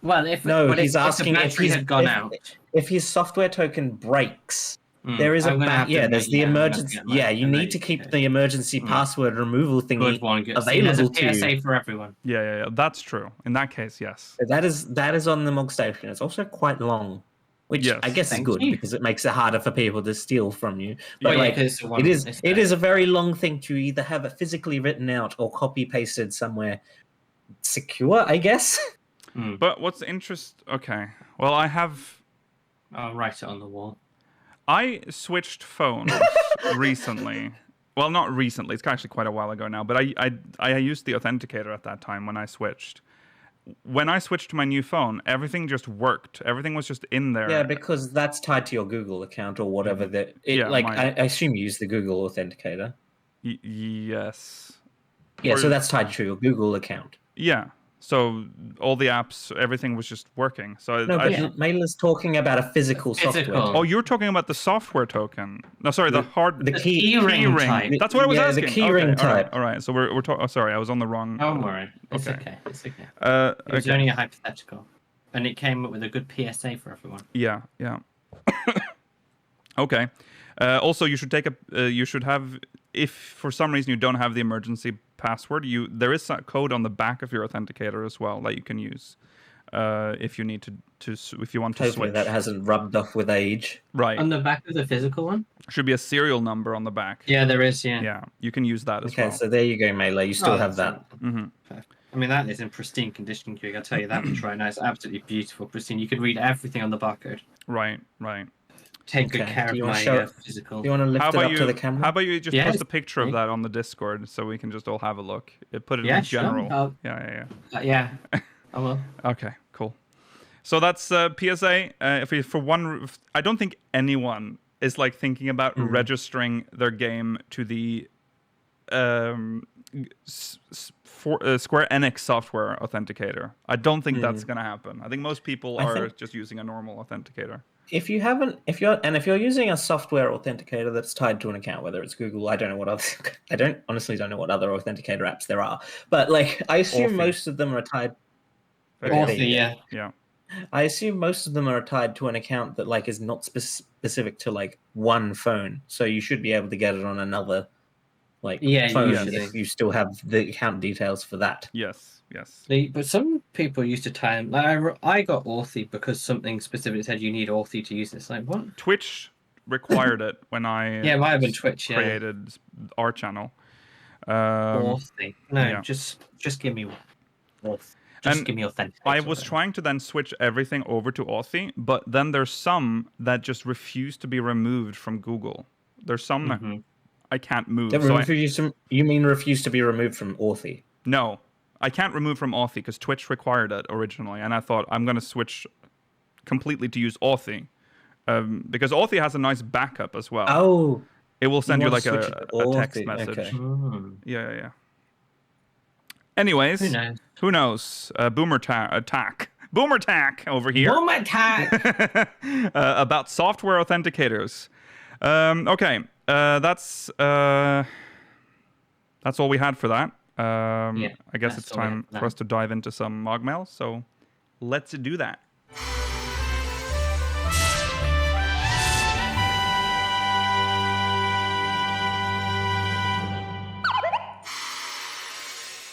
S3: Well,
S4: he's asking
S3: if the battery had gone out.
S4: If his software token breaks, there is there's the emergency. You need to keep the emergency password removal thingy available to you.
S3: There's a PSA for everyone.
S1: Yeah, that's true. In that case, yes.
S4: That is on the Mog Station. It's also quite long, which I guess is good because it makes it harder for people to steal from you. But it is a very long thing to either have it physically written out or copy pasted somewhere secure, I guess.
S1: But what's okay. Well,
S3: I'll write it on the wall.
S1: I switched phones recently. Well, not recently. It's actually quite a while ago now. But I used the authenticator at that time when I switched. When I switched to my new phone, everything just worked. Everything was just in there.
S4: Yeah, because that's tied to your Google account or whatever. I assume you use the Google authenticator.
S1: Yes.
S4: Yeah, so that's tied to your Google account.
S1: Yeah. So all the apps, everything was just working. So
S4: Mailer's talking about a physical software.
S1: Oh, you're talking about the software token. No, sorry, the
S3: key ring type.
S1: That's what I was asking.
S4: The key ring type.
S1: All right. So we're talking. Oh, sorry, I was on the wrong.
S3: Don't worry. It's okay. It was only a hypothetical, and it came up with a good PSA for everyone.
S1: Yeah. Okay. Also, you should have, if for some reason you don't have the emergency password, there is a code on the back of your authenticator as well that you can use. if you need if you want to
S4: Hopefully
S1: switch.
S4: that hasn't rubbed off with age.
S1: Right.
S3: On the back of the physical one?
S1: Should be a serial number on the back.
S3: Yeah, there is, yeah.
S1: Yeah, you can use that as well.
S4: Okay, so there you go, Melee. You still have that.
S1: Mm-hmm.
S3: I mean, that is in pristine condition, Craig. I'll tell you that much right now. It's absolutely beautiful, pristine. You can read everything on the barcode.
S1: Right.
S3: Take good
S4: Okay.
S3: care
S4: Do
S3: of
S4: you
S3: my
S4: wanna show-
S3: physical.
S4: Do you want to lift it up to the camera?
S1: How about you just
S3: Yes.
S1: post a picture of
S3: Yeah.
S1: that on the Discord so we can just all have a look? Put it
S3: Yeah,
S1: in general.
S3: sure.
S1: Yeah.
S3: Yeah, I will.
S1: Okay, cool. So that's PSA. I don't think anyone is like thinking about registering their game to the Square Enix software authenticator. I don't think that's gonna happen. I think most people are just using a normal authenticator.
S4: If you're using a software authenticator that's tied to an account, whether it's Google, I honestly don't know what other authenticator apps there are. But like, I assume
S1: Authy.
S4: most of them are tied.
S3: Yeah.
S1: Yeah.
S4: I assume most of them are tied to an account that like is not specific to like one phone. So you should be able to get it on another phone
S3: usually.
S4: if you still have the account details for that.
S1: Yes.
S3: But some people used to tie them. Like I got Authy because something specific said you need Authy to use this. Like, what?
S1: Twitch required it when I
S3: Yeah, it might have been Twitch. Yeah.
S1: created our channel.
S3: Authy. No,
S1: yeah.
S3: just give me Authy.
S1: And
S3: give me authentic.
S1: I was trying to then switch everything over to Authy, but then there's some that just refuse to be removed from Google. There's some that I can't move.
S4: You mean refuse to be removed from Authy?
S1: No, I can't remove from Authy because Twitch required it originally, and I thought I'm going to switch completely to use Authy because Authy has a nice backup as well.
S4: Oh,
S1: it will send you like
S4: switch
S1: a
S4: it to
S1: text
S4: Authy,
S1: message.
S4: okay.
S1: Yeah. Anyways, who knows? Boomer attack over here.
S3: Boomer attack.
S1: About software authenticators. Okay, that's all we had for that. I guess it's time for us to dive into some MogMail. So let's do that.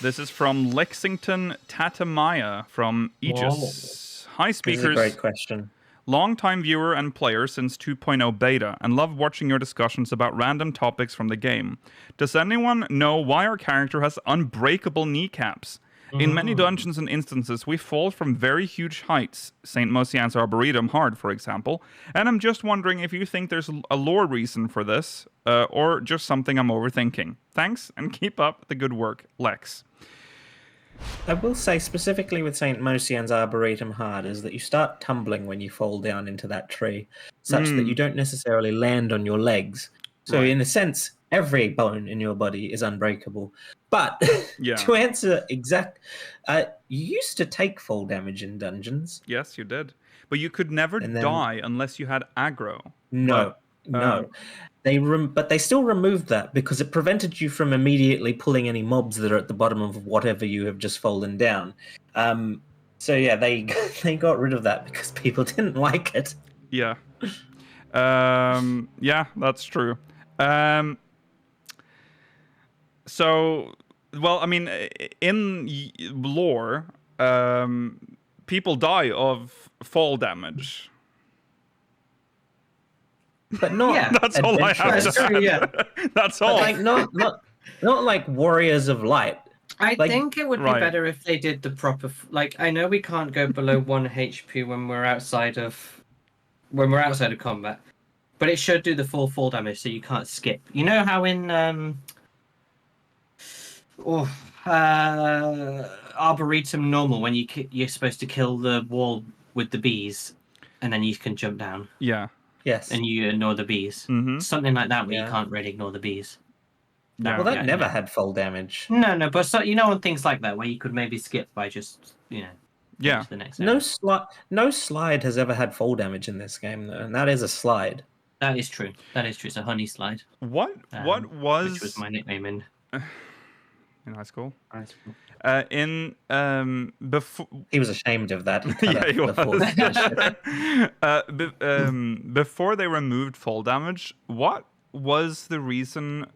S1: This is from Lexington Tatamaya from Aegis. Hi, speakers.
S4: This is a great question.
S1: Long-time viewer and player since 2.0 beta, and love watching your discussions about random topics from the game. Does anyone know why our character has unbreakable kneecaps? In many dungeons and instances, we fall from very huge heights, St. Mosian's Arboretum hard, for example, and I'm just wondering if you think there's a lore reason for this, or just something I'm overthinking. Thanks, and keep up the good work, Lex.
S4: I will say specifically with St. Mosian's Arboretum hard is that you start tumbling when you fall down into that tree, such that you don't necessarily land on your legs. So in a sense, every bone in your body is unbreakable. But to answer you used to take fall damage in dungeons.
S1: Yes, you did. But you could never die unless you had aggro.
S4: No. But they still removed that because it prevented you from immediately pulling any mobs that are at the bottom of whatever you have just fallen down. So yeah, they got rid of that because people didn't like it.
S1: Yeah. Yeah, that's true. So, well, I mean, in lore, people die of fall damage.
S4: But not.
S1: That's all I have to say. That's all.
S4: But like not like Warriors of Light.
S3: I think it would be better if they did the proper. Like, I know we can't go below 1 HP when we're outside of combat, but it should do the full fall damage, so you can't skip. You know how in Arboretum normal, when you're supposed to kill the wall with the bees, and then you can jump down.
S1: Yeah.
S4: Yes.
S3: And you ignore the bees. Something like that where you can't really ignore the bees.
S4: Well, that never had fall damage.
S3: No, but so, on things like that where you could maybe skip by just, to the next area.
S4: No slide has ever had fall damage in this game, though, and that is a slide.
S3: That is true. It's a honey slide.
S1: What was...
S3: Which was my nickname in
S1: high school?
S3: Before...
S4: He was ashamed of that.
S1: Before they removed fall damage, what was the reason?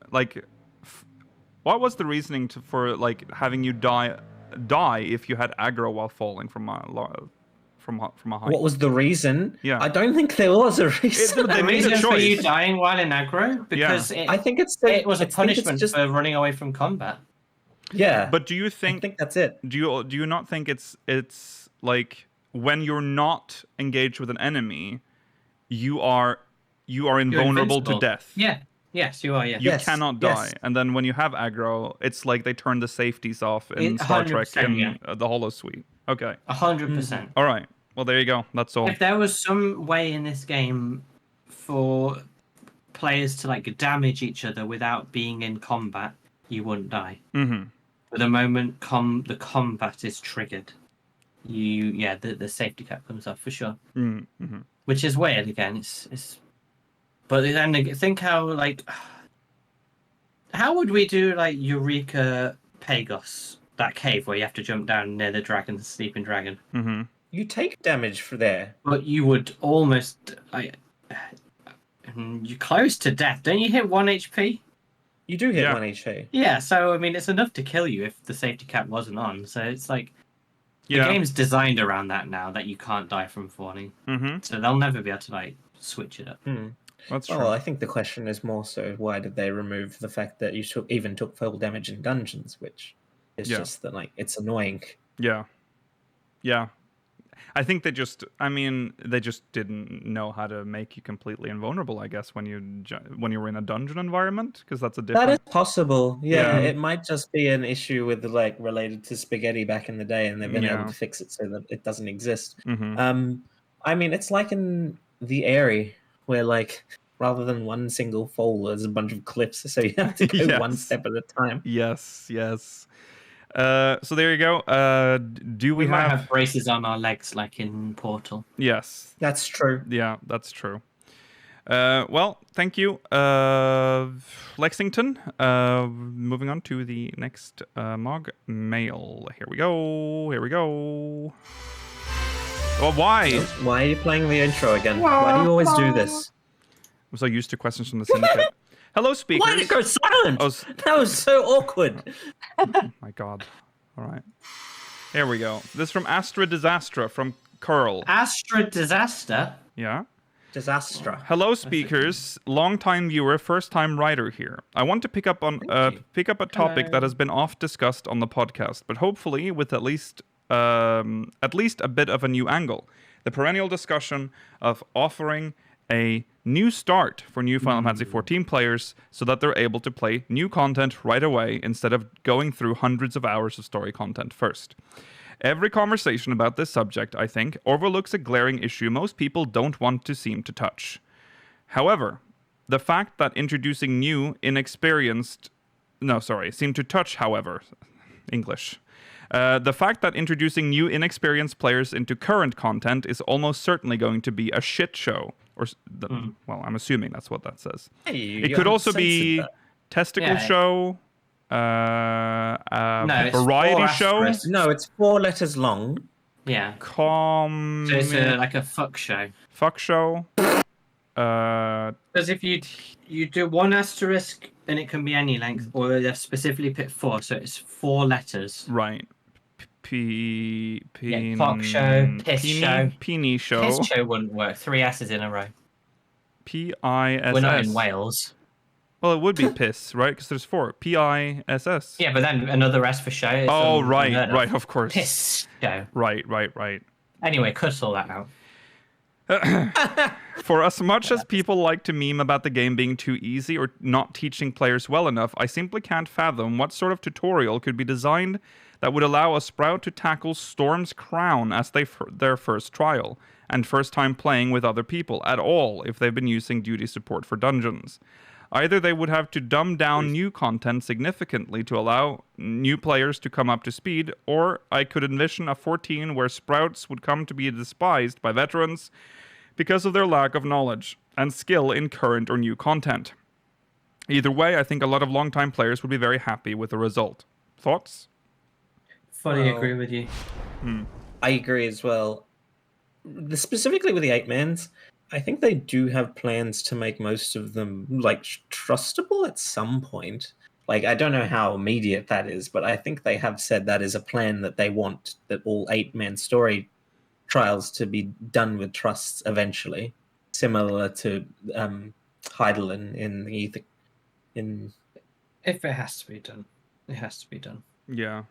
S1: What was the reasoning for having you die die if you had aggro while falling from a height.
S4: What was the reason?
S1: Yeah.
S4: I don't think there was a reason.
S1: They
S3: The
S1: made a
S3: reason for you
S1: choice.
S3: dying while in aggro because
S4: I think
S3: it was a punishment for running away from combat.
S4: Yeah.
S1: But do you think?
S4: I think that's it.
S1: Do you not think it's like when you're not engaged with an enemy, you are invulnerable to death.
S3: Yeah. Yes, you are. Yeah.
S1: You cannot die. And then when you have aggro, it's like they turn the safeties off in Star Trek in the Holosuite. Okay.
S3: 100%.
S1: All right. Well, there you go. That's all.
S3: If there was some way in this game for players to like damage each other without being in combat, you wouldn't die.
S1: Mm-hmm.
S3: But the moment the combat is triggered, the safety cap comes up for sure.
S1: Mm-hmm.
S3: Which is weird again. It's but then think how would we do like Eureka Pagos, that cave where you have to jump down near the sleeping dragon?
S1: Mm-hmm.
S4: You take damage for there.
S3: But you would almost you're close to death. Don't you hit 1 HP?
S4: You do hit 1 HP.
S3: Yeah, so I mean it's enough to kill you if the safety cap wasn't on. So it's like the
S1: Yeah.
S3: game's designed around that now, that you can't die from falling.
S1: Mm-hmm.
S3: So they'll never be able to like switch it up.
S1: That's true.
S4: Well, I think the question is more so why did they remove the fact that you even took full damage in dungeons, which is just that like it's annoying.
S1: Yeah. Yeah. I think they just didn't know how to make you completely invulnerable, I guess, when you're in a dungeon environment, because that's a different...
S4: That is possible. Yeah, it might just be an issue with like related to spaghetti back in the day, and they've been able to fix it so that it doesn't exist.
S1: Mm-hmm.
S4: I mean, it's like in the Airy, where like rather than one single fall, there's a bunch of cliffs, so you have to go one step at a time.
S1: Yes. So there you go. Do we
S3: might have braces on our legs like in Portal?
S1: Yes.
S4: That's true.
S1: Yeah, that's true. Well, thank you, Lexington. Moving on to the next MogMail. Here we go. Well, why?
S4: Why are you playing the intro again? Why do you always do this?
S1: I'm so used to questions from the syndicate. Hello, speakers.
S4: Why did it go silent? That was so awkward.
S1: Oh my god. All right. Here we go. This is from Astra Disastra from Curl.
S3: Astra Disaster?
S1: Yeah.
S4: Disaster.
S1: Hello, speakers. Long-time viewer, first-time writer here. I want to pick up a topic that has been oft discussed on the podcast, but hopefully with at least a bit of a new angle. The perennial discussion of offering a new start for new Final Fantasy XIV players so that they're able to play new content right away instead of going through hundreds of hours of story content first. Every conversation about this subject, I think, overlooks a glaring issue most people don't want to seem to touch. However, the fact that introducing new, the fact that introducing new, inexperienced players into current content is almost certainly going to be a shit show. Well, I'm assuming that's what that says.
S4: Hey,
S1: it could also be testicle show, variety show.
S4: No, it's 4 letters long.
S3: Yeah. So it's like a fuck show.
S1: Fuck show.
S3: Because if you do 1 asterisk, then it can be any length, or they've specifically picked 4, so it's 4 letters.
S1: Right.
S3: Fuck show, piss show.
S1: Peenie show.
S3: Piss show wouldn't work. 3 S's in a row.
S1: P-I-S-S.
S3: We're not in Wales.
S1: Well, it would be piss, right? Because there's 4. P-I-S-S.
S3: Yeah, but then another S for show.
S1: Oh, right, of course.
S3: Piss show.
S1: Right.
S3: Anyway, cut all that out.
S1: For as much as people like to meme about the game being too easy or not teaching players well enough, I simply can't fathom what sort of tutorial could be designed that would allow a Sprout to tackle Storm's Crown as their first trial, and first time playing with other people at all if they've been using duty support for dungeons. Either they would have to dumb down new content significantly to allow new players to come up to speed, or I could envision a 14 where Sprouts would come to be despised by veterans because of their lack of knowledge and skill in current or new content. Either way, I think a lot of long-time players would be very happy with the result. Thoughts?
S3: Fully agree with you.
S4: I agree as well. Specifically with the 8-mans, I think they do have plans to make most of them like trustable at some point. Like, I don't know how immediate that is, but I think they have said that is a plan that they want, that all 8-man story trials to be done with trusts eventually, similar to Heidelin in the Ether.
S3: If it has to be done, it has to be done.
S1: Yeah.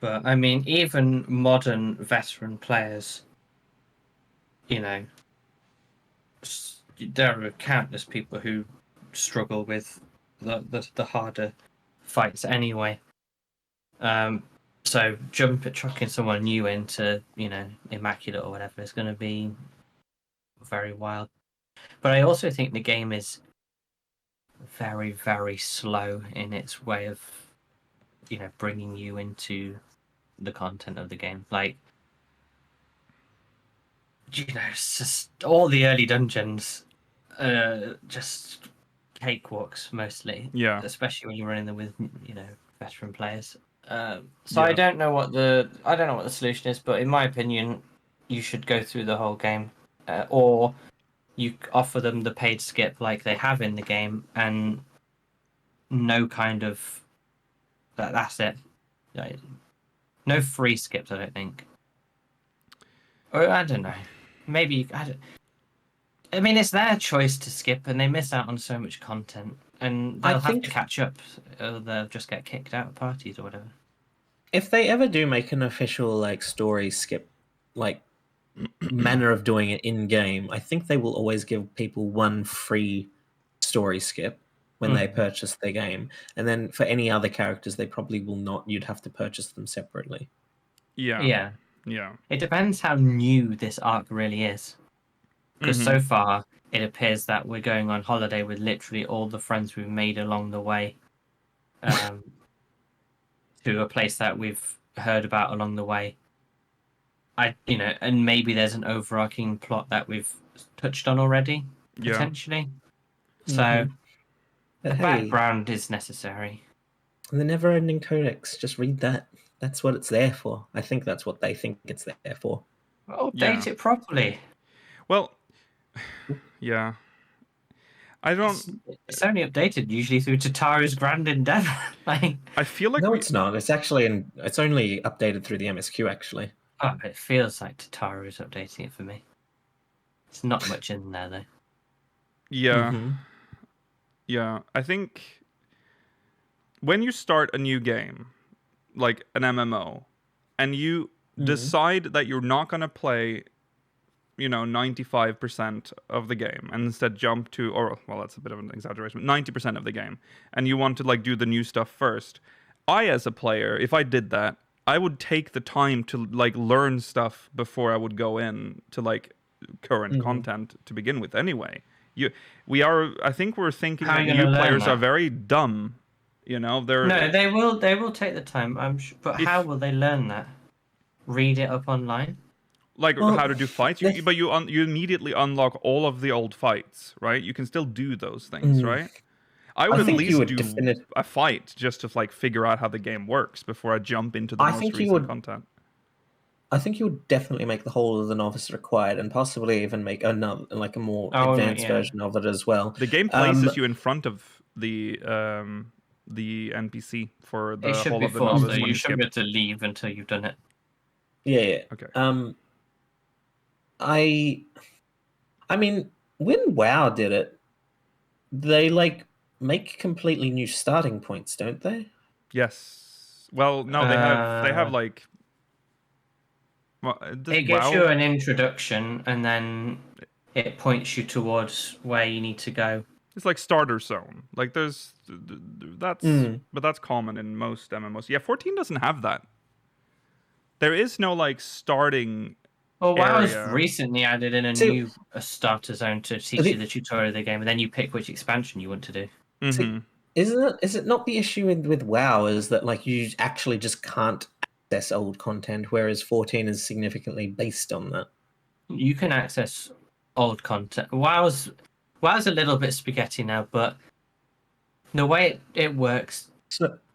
S3: But I mean, even modern veteran players, there are countless people who struggle with the harder fights anyway. So chucking someone new into, Immaculate or whatever is going to be very wild. But I also think the game is very, very slow in its way of, bringing you into the content of the game. Like, it's just all the early dungeons, just cakewalks mostly.
S1: Yeah.
S3: Especially when you're running them with, veteran players. So
S1: Yeah.
S3: I don't know what the solution is, but in my opinion, you should go through the whole game, or you offer them the paid skip like they have in the game, and no kind of that's it. Like, no free skips, I don't think. Or I don't know. Maybe I mean, it's their choice to skip, and they miss out on so much content, and they'll have to catch up, or they'll just get kicked out of parties or whatever.
S4: If they ever do make an official like story skip, like manner of doing it in game, I think they will always give people one free story skip when they purchase their game, and then for any other characters, they probably will not. You'd have to purchase them separately.
S1: Yeah.
S3: It depends how new this arc really is, because so far it appears that we're going on holiday with literally all the friends we've made along the way, to a place that we've heard about along the way. And maybe there's an overarching plot that we've touched on already, potentially. So the background is necessary.
S4: The never-ending codex, just read that. That's what it's there for. I think that's what they think it's there for.
S3: Update it properly.
S1: Well, yeah. I don't.
S3: It's only updated usually through Tataru's grand endeavor.
S1: I feel like
S4: it's not. It's actually it's only updated through the MSQ actually.
S3: Oh, it feels like Tataru is updating it for me. It's not much in there though.
S1: Yeah. Yeah. I think when you start a new game, like an MMO, and you decide that you're not going to play 95% of the game and instead jump to, or well, that's a bit of an exaggeration, but 90% of the game, and you want to like do the new stuff first. I, as a player, if I did that, I would take the time to like learn stuff before I would go in to like current content to begin with. Anyway, I think we're thinking that new players are very dumb. No,
S3: they will take the time. I'm sure, but how will they learn that? Read it up online.
S1: Like how to do fights, but you immediately unlock all of the old fights, right? You can still do those things, right? I would at least do a fight just to like figure out how the game works before I jump into the most recent content.
S4: I think you would definitely make the whole of the novice required, and possibly even make another, like a more advanced version of it as well.
S1: The game places you in front of the NPC for the whole of the novice.
S3: So you shouldn't be able to leave until you've done it.
S4: Yeah.
S1: Okay.
S4: I mean, when WoW did it, they like make completely new starting points, don't they?
S1: Yes. Well, no, they have like. Well,
S3: it gives you an introduction, and then it points you towards where you need to go.
S1: It's like starter zone. Like but that's common in most MMOs. Yeah, 14 doesn't have that. There is no like starting.
S3: Well, WoW has recently added in a starter zone to teach you the tutorial of the game, and then you pick which expansion you want to do.
S4: Is it not the issue with WoW is that like you actually just can't access old content, whereas 14 is significantly based on that?
S3: You can access old content. WoW's a little bit spaghetti now, but the way it works,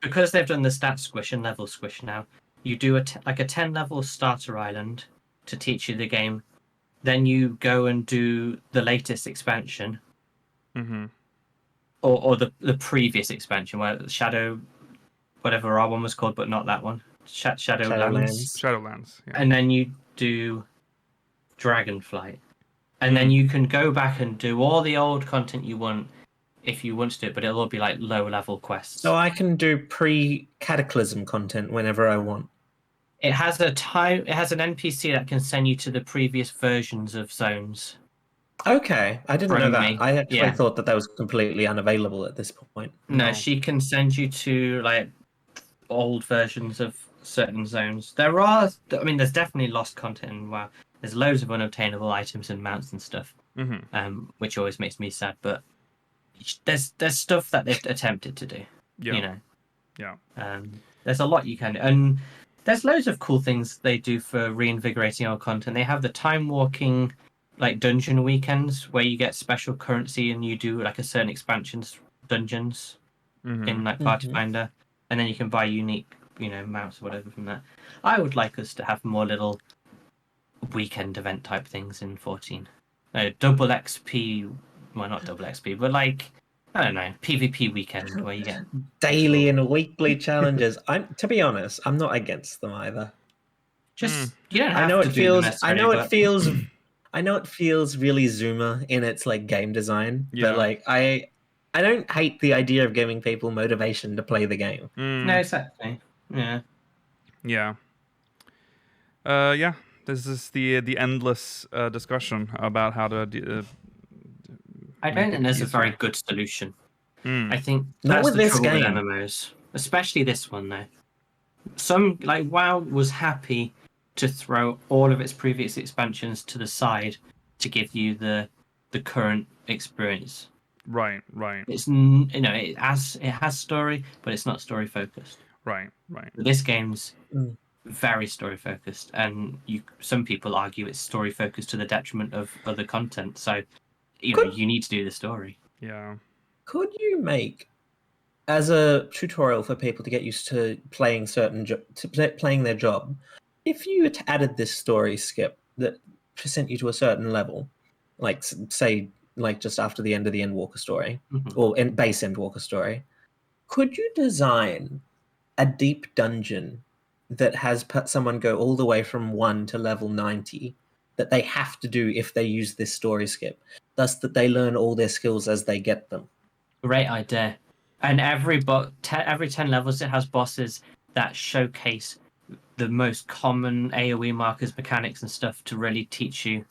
S3: because they've done the stat squish and level squish now, you do a 10-level starter island to teach you the game. Then you go and do the latest expansion. or the previous expansion, where Shadow, whatever our one was called, but not that one, Shadowlands.
S1: Shadowlands. Yeah.
S3: And then you do Dragonflight, and then you can go back and do all the old content you want if you want to do it, but it'll all be like low level quests.
S4: So I can do pre-Cataclysm content whenever I want.
S3: It has an NPC that can send you to the previous versions of zones.
S4: Okay, I didn't know that.
S3: Me.
S4: I actually
S3: Yeah.
S4: thought that was completely unavailable at this point.
S3: No, she can send you to like old versions of certain zones. There's definitely lost content in WoW. There's loads of unobtainable items and mounts and stuff, which always makes me sad. But there's stuff that they've attempted to do.
S1: Yeah.
S3: You know.
S1: Yeah.
S3: There's a lot you can do, and there's loads of cool things they do for reinvigorating our content. They have the time walking, like dungeon weekends, where you get special currency and you do like a certain expansions dungeons in like Party Finder, and then you can buy unique, mounts or whatever from that. I would like us to have more little weekend event type things in 14. Double XP, well, not double XP, but like, I don't know, PvP weekend where you get
S4: daily and weekly challenges. To be honest, I'm not against them either.
S3: Just you don't have
S4: I know
S3: to
S4: it feels.
S3: I
S4: know it feels really Zoomer in its like game design,
S1: Yeah.
S4: but like I don't hate the idea of giving people motivation to play the game.
S3: No, exactly. Yeah.
S1: Yeah. Yeah. This is the endless discussion about how to.
S3: I don't think there's a
S1: easier.
S3: very good solution. I think
S4: Not
S3: that's
S4: with
S3: the
S4: this
S3: trouble
S4: game.
S3: with MMOs, especially this one though. Some like WoW was happy to throw all of its previous expansions to the side to give you the current experience.
S1: Right.
S3: It's it has story, but it's not story focused.
S1: Right.
S3: This game's very story focused, and some people argue it's story focused to the detriment of other content. So you need to do the story.
S1: Yeah.
S4: Could you make as a tutorial for people to get used to playing playing their job? If you added this story skip that sent you to a certain level, like say like just after the end of the Endwalker story or base Endwalker story, could you design a deep dungeon that has someone go all the way from 1 to level 90 that they have to do if they use this story skip, thus that they learn all their skills as they get them?
S3: Great idea. And every 10 levels it has bosses that showcase the most common AoE markers, mechanics and stuff to really teach you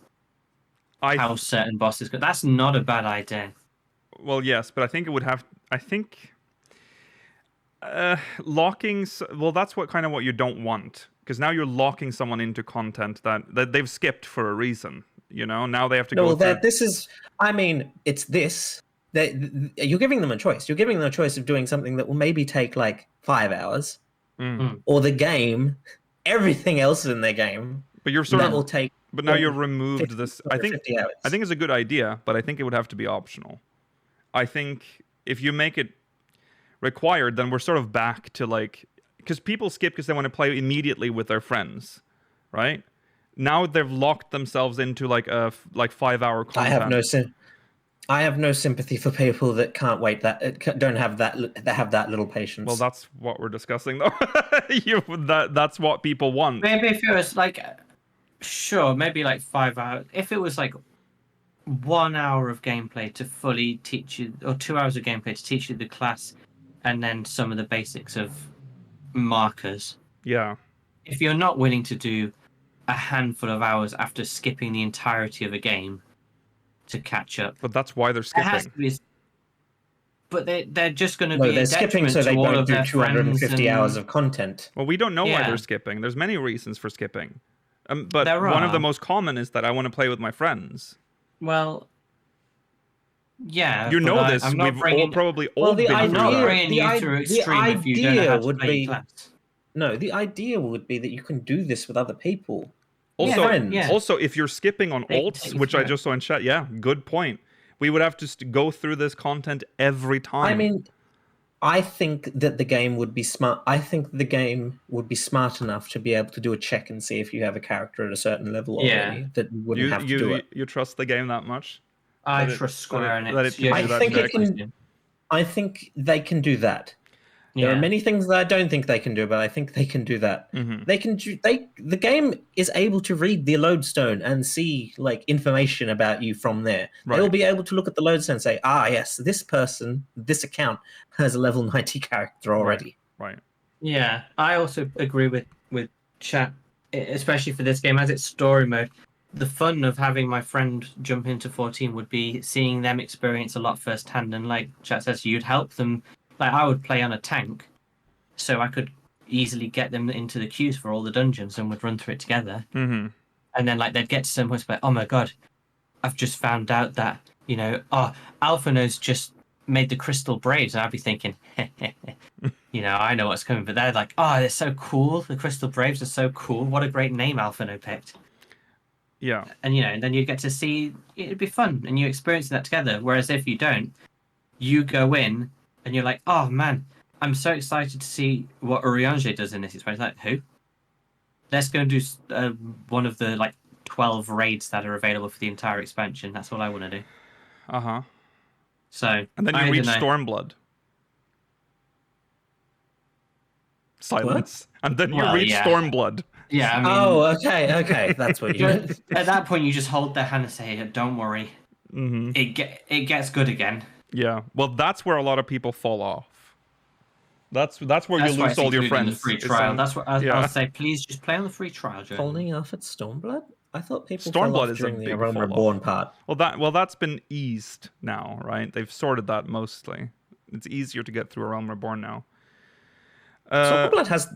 S3: how certain bosses go. That's not a bad idea.
S1: Well, yes, but I think it would have. I think locking. Well, that's what you don't want, because now you're locking someone into content that they've skipped for a reason. Now they have to go.
S4: No, this is. I mean, it's this. You're giving them a choice. You're giving them a choice of doing something that will maybe take like 5 hours, or the game, everything else in their game.
S1: But you're will take. But now you've removed 50, this. I think it's a good idea, but I think it would have to be optional. I think if you make it required, then we're sort of back to like, because people skip because they want to play immediately with their friends, right? Now they've locked themselves into like a 5-hour content.
S4: I have no sympathy for people that can't wait, that don't have that little patience.
S1: Well, that's what we're discussing, though. That's what people want.
S3: Maybe if it was like, sure, maybe like 5 hours. If it was like 1 hour of gameplay to fully teach you, or 2 hours of gameplay to teach you the class, and then some of the basics of markers.
S1: Yeah.
S3: If you're not willing to do a handful of hours after skipping the entirety of a game to catch up.
S1: But that's why they're skipping.
S3: But they're just going to be.
S4: They're skipping so they don't do 250 hours of content.
S1: Well, we don't know why they're skipping. There's many reasons for skipping. But one of the most common is that I want to play with my friends.
S3: Well, yeah.
S1: You know this. We've probably all been through
S3: that.
S4: The idea would be that you can do this with other people.
S1: Also, if you're skipping on alts, which I just saw in chat, good point. We would have to go through this content every time.
S4: I mean, I think that the game would be smart. I think the game would be smart enough to be able to do a check and see if you have a character at a certain level already. That you wouldn't have to do it.
S1: You trust the game that much?
S3: I trust Square Enix.
S4: I think they can do that. There are many things that I don't think they can do, but I think they can do that. They can the game is able to read the lodestone and see like information about you from there.
S1: Right.
S4: They'll be able to look at the lodestone and say, yes, this person, this account has a level 90 character already.
S1: Right.
S3: Yeah, I also agree with chat, especially for this game as it's story mode. The fun of having my friend jump into 14 would be seeing them experience a lot firsthand, and like chat says, you'd help them. Like I would play on a tank, so I could easily get them into the queues for all the dungeons and would run through it together.
S1: Mm-hmm.
S3: And then like they'd get to some point like, oh my god, I've just found out that Alphino's just made the crystal braids, and I'd be thinking, I know what's coming. But they're like, they're so cool. The crystal braids are so cool. What a great name Alphino picked.
S1: Yeah.
S3: And and then you get to see it'd be fun, and you experience that together. Whereas if you don't, you go in. And you're like, oh man, I'm so excited to see what Urianger does in this experience. Like, who? Let's go and do one of the 12 raids that are available for the entire expansion. That's what I want to do. So,
S1: and then you reach Stormblood. Silence. What? And then you reach Stormblood.
S3: Yeah. I mean,
S4: okay. That's what you mean.
S3: At that point, you just hold their hand and say, "Don't worry, it gets good again."
S1: Yeah, well, that's where a lot of people fall off. That's where you lose all your friends.
S3: The free trial. That's what I'll say. Please just play on the free trial. Joe.
S4: Falling off at Stormblood? I thought people
S1: Stormblood
S4: fell off
S1: is
S4: during
S1: a
S4: the
S1: big
S4: Realm Reborn part.
S1: Well, that's been eased now, right? They've sorted that mostly. It's easier to get through a Realm Reborn now.
S4: Stormblood has.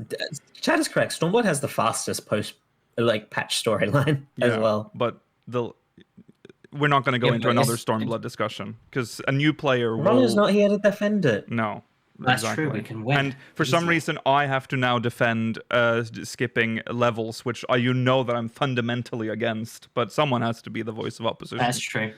S4: Chad is correct. Stormblood has the fastest patch storyline as well.
S1: But we're not going to go into another Stormblood discussion because a new player
S4: Ron is not here to defend it.
S1: No,
S3: that's true. We can win.
S1: And for some reason, I have to now defend skipping levels, which that I'm fundamentally against. But someone has to be the voice of opposition.
S3: That's true.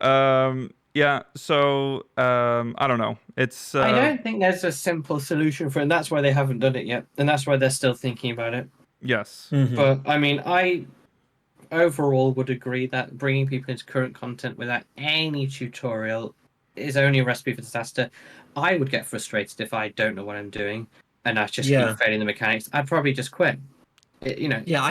S1: Yeah. So I don't know. It's.
S3: I don't think there's a simple solution for it, and that's why they haven't done it yet, and that's why they're still thinking about it.
S1: Yes.
S4: Mm-hmm.
S3: But I mean, I overall would agree that bringing people into current content without any tutorial is only a recipe for disaster. I would get frustrated if I don't know what I'm doing and I just keep failing the mechanics. I'd probably just quit.
S4: Yeah,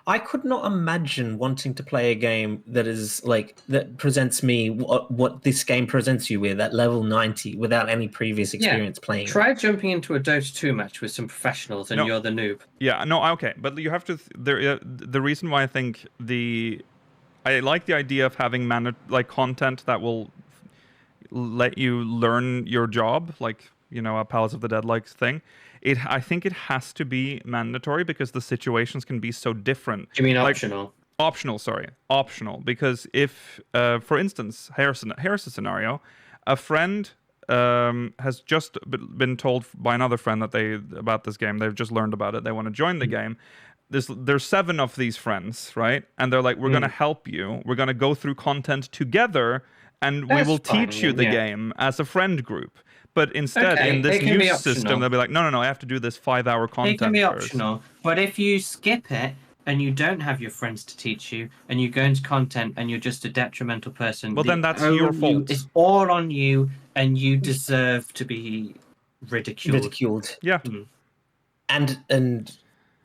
S4: I could not imagine wanting to play a game that is that presents me what this game presents you with at level 90 without any previous experience playing.
S3: Try jumping into a Dota 2 match with some professionals and you're the noob.
S1: Yeah, no, okay, but you have to. The reason why I think I like the idea of having content that will let you learn your job, a Palace of the Dead thing. I think it has to be mandatory because the situations can be so different.
S3: You mean optional?
S1: Optional. Because if, for instance, here's a scenario: a friend has just been told by another friend about this game. They've just learned about it. They want to join the game. There's 7 of these friends, right? And they're like, we're going to help you. We're going to go through content together, and we will teach you the game as a friend group. But instead, in this new system, they'll be like, no, I have to do this 5-hour content.
S3: It can be optional. But if you skip it and you don't have your friends to teach you and you go into content and you're just a detrimental person,
S1: well, then that's your fault.
S3: It's all on you and you deserve to be ridiculed.
S1: Yeah.
S4: And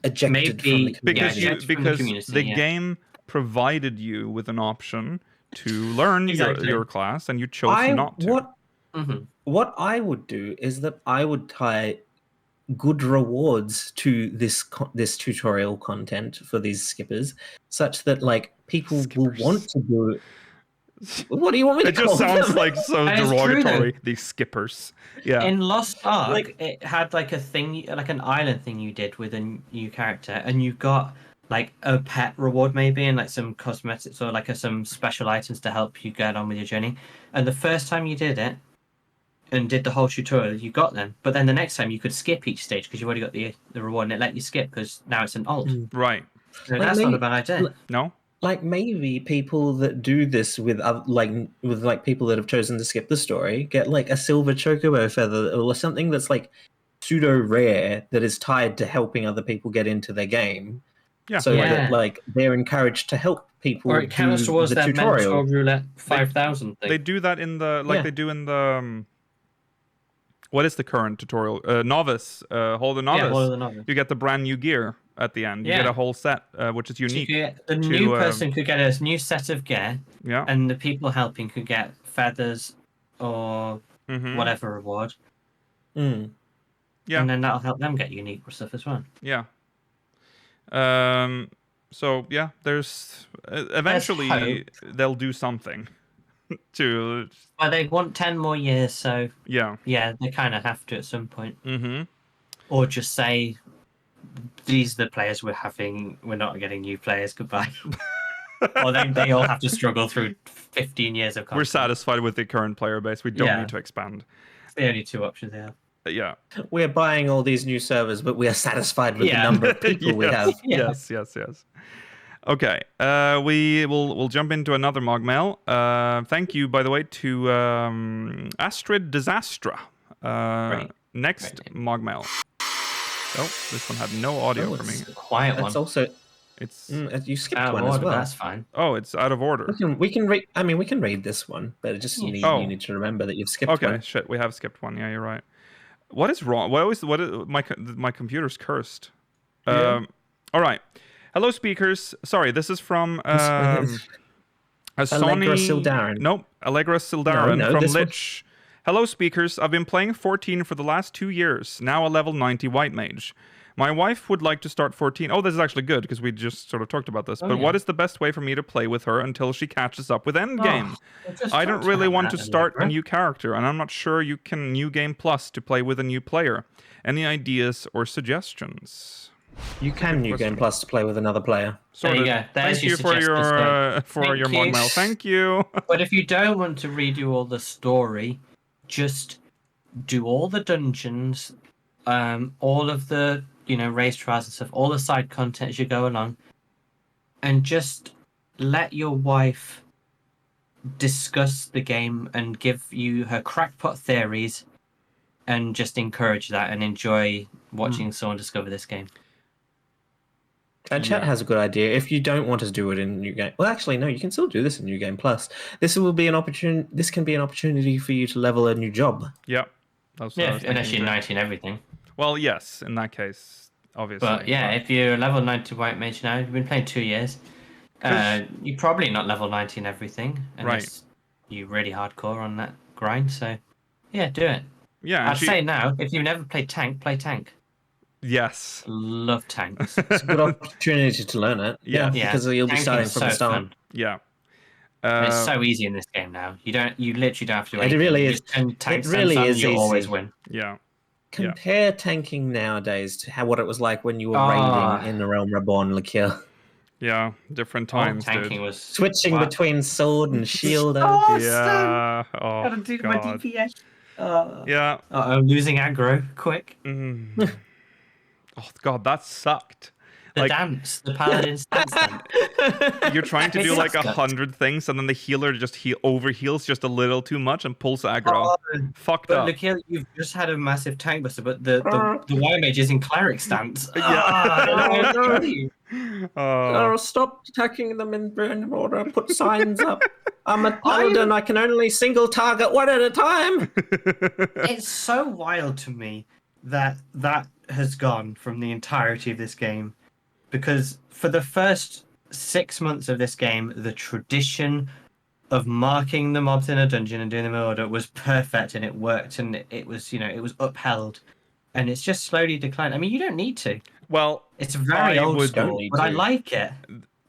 S4: ejected from the community.
S1: Because the game provided you with an option to learn your class and you chose not to.
S4: What I would do is that I would tie good rewards to this tutorial content for these skippers, such that people will want to do it. What do you want me to call them?
S1: It just sounds so derogatory. These skippers. Yeah.
S3: In Lost Ark, it had a thing, an island thing you did with a new character, and you got a pet reward maybe, and some cosmetics or some special items to help you get on with your journey. And the first time you did it, and did the whole tutorial, you got them. But then the next time you could skip each stage because you've already got the reward, and it let you skip because now it's an alt.
S1: Right.
S3: So that's not a bad idea.
S1: No?
S4: Maybe people that do this with people that have chosen to skip the story get a silver chocobo feather or something that's pseudo rare that is tied to helping other people get into their game.
S1: Yeah.
S4: So that they're encouraged to help people.
S3: Or it counts towards that mentor roulette 5,000 thing.
S1: They do that in the they do in the What is the current tutorial? Novice. Hold the novice.
S3: Yeah, Hold the Novice.
S1: You get the brand new gear at the end. You get a whole set, which is unique.
S3: The new person could get a new set of gear,
S1: Yeah.
S3: and the people helping could get feathers or whatever reward.
S4: Mm.
S1: Yeah.
S3: And then that'll help them get unique stuff as well.
S1: Yeah. So yeah, there's eventually they'll do something to.
S3: Well, they want 10 more years, so
S1: Yeah.
S3: yeah, they kind of have to at some point.
S1: Mm-hmm.
S3: Or just say, these are the players we're having. We're not getting new players. Goodbye. Or then they all have to struggle through 15 years of content.
S1: We're satisfied with the current player base. We don't need to expand.
S3: It's the only two options they have.
S1: Yeah.
S4: We're buying all these new servers, but we are satisfied with the number of people we have.
S1: Yes. Okay, we'll jump into another MogMail. Thank you, by the way, to Astrid Disastra. Next MogMail. Oh, this one had no audio for me.
S3: It's a quiet one.
S4: That's also.
S1: It's
S4: you skipped one
S3: order,
S4: as well.
S3: That's fine.
S1: Oh, it's out of order.
S4: We can read. I mean, we can read this one, but it just you need to remember that you've skipped one.
S1: Okay, shit, we have skipped one. Yeah, you're right. What is wrong? My computer's cursed. All right. Hello, speakers. Sorry, this is from
S4: Allegra Sildarin.
S1: Nope, Allegra Sildarin
S4: No,
S1: from Lich. Hello, speakers. I've been playing 14 for the last 2 years. Now a level 90 white mage. My wife would like to start 14. Oh, this is actually good because we just sort of talked about this. But what is the best way for me to play with her until she catches up with Endgame? I don't really want to start a new character, and I'm not sure you can New Game Plus to play with a new player. Any ideas or suggestions?
S4: You can New Game Plus to play with another player.
S3: There you go.
S1: Thank you for your MogMail. Thank you.
S3: But if you don't want to redo all the story, just do all the dungeons, all of the race trials and stuff, all the side content as you go along, and just let your wife discuss the game and give you her crackpot theories, and just encourage that and enjoy watching someone discover this game.
S4: And chat has a good idea. If you don't want to do it in New Game, well, actually, no, you can still do this in New Game Plus. This will be an opportunity. This can be an opportunity for you to level a new job.
S1: Yeah,
S3: unless you're 90 and everything.
S1: Well, yes, in that case, obviously.
S3: But yeah, if you're level 90 white mage now, you've been playing 2 years. You're probably not level 90 and everything, unless you're really hardcore on that grind. So yeah, do it.
S1: Yeah,
S3: I'd say now, if you've never played tank, play tank.
S1: Yes.
S3: Love tanks.
S4: It's a good opportunity to learn it.
S1: Yeah.
S4: Because you'll be starting from the start.
S3: Fun.
S1: Yeah.
S3: It's so easy in this game now. You literally don't have to do anything.
S4: It really is.
S3: It
S4: really is
S3: you
S4: easy.
S3: always win.
S1: Yeah.
S4: Compare tanking nowadays to what it was like when you were raiding in the Realm Reborn Lakia.
S1: Yeah, different times,
S3: tanking
S1: dude.
S3: was
S4: switching between sword and shield.
S1: Yeah. Oh,
S3: gotta do my
S1: God.
S3: DPS.
S1: Yeah.
S3: I'm losing aggro quick.
S1: Oh God, that sucked.
S3: The paladin's dance.
S1: You're trying to do
S3: It
S1: like
S3: sucks.
S1: 100 things, and then the healer just overheals just a little too much and pulls aggro. Fucked
S3: But
S1: up.
S3: look here, you've just had a massive tank buster, but the white mage is in cleric stance.
S4: Stop attacking them in random order. Put signs up. I'm a paladin. I can only single target one at a time.
S3: It's so wild to me that has gone from the entirety of this game, because for the first 6 months of this game, the tradition of marking the mobs in a dungeon and doing them in order was perfect, and it worked, and it was upheld, and it's just slowly declined. I mean, you don't need to.
S1: Well,
S3: It's very old school, but I
S4: to.
S3: like it.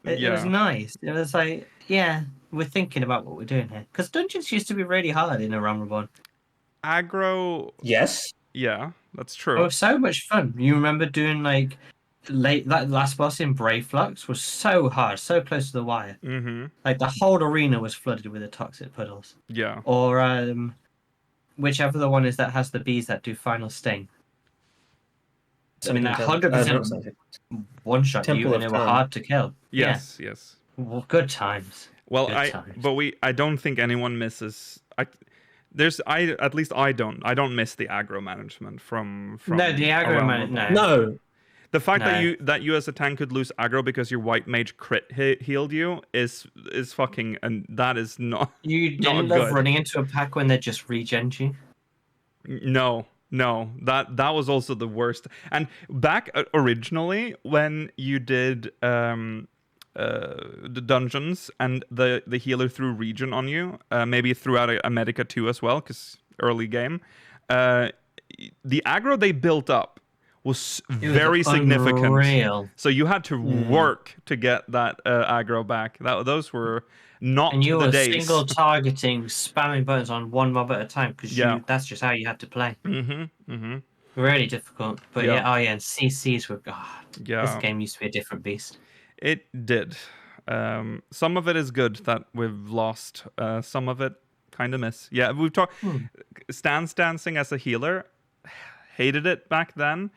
S3: It was nice. It was like, yeah, we're thinking about what we're doing here, because dungeons used to be really hard in a Realm Reborn.
S1: Aggro.
S4: Yes.
S1: Yeah, that's
S3: It
S1: true.
S3: was so much fun. You remember doing like that last boss in Brave Flux was so hard, so close to the wire.
S1: Mm-hmm.
S3: Like the whole arena was flooded with the toxic puddles.
S1: Yeah.
S3: Or whichever the one is that has the bees that do final sting. I mean, that 100% one shot
S4: Temple
S3: you, and
S4: of
S3: they were
S4: Time.
S3: hard to kill.
S1: Yes.
S3: Yeah.
S1: Yes.
S3: Well, good times.
S1: Well,
S3: Good times.
S1: I don't think anyone misses. At least I don't miss the aggro management from
S3: No, the aggro
S1: around
S3: management.
S1: Reborn.
S4: No.
S1: The fact that you as a tank could lose aggro because your white mage crit healed you is fucking, and that is not.
S3: You
S1: not
S3: didn't love
S1: good.
S3: running into a pack when they just regen you.
S1: No, No, that was also the worst. And back originally when you did the dungeons and the healer threw region on you, maybe threw out a Medica too as well, because early game, the aggro they built up was very significant.
S3: Unreal.
S1: So you had to work to get that aggro back. Those were not
S3: and you
S1: the
S3: were
S1: days.
S3: single targeting, spamming buttons on one mob at a time because that's just how you had to play. Really difficult. But and CCs were this game used to be a different beast.
S1: It did. Some of it is good that we've lost. Some of it kind of miss. Yeah, we've talked. Stance dancing as a healer, hated it back then.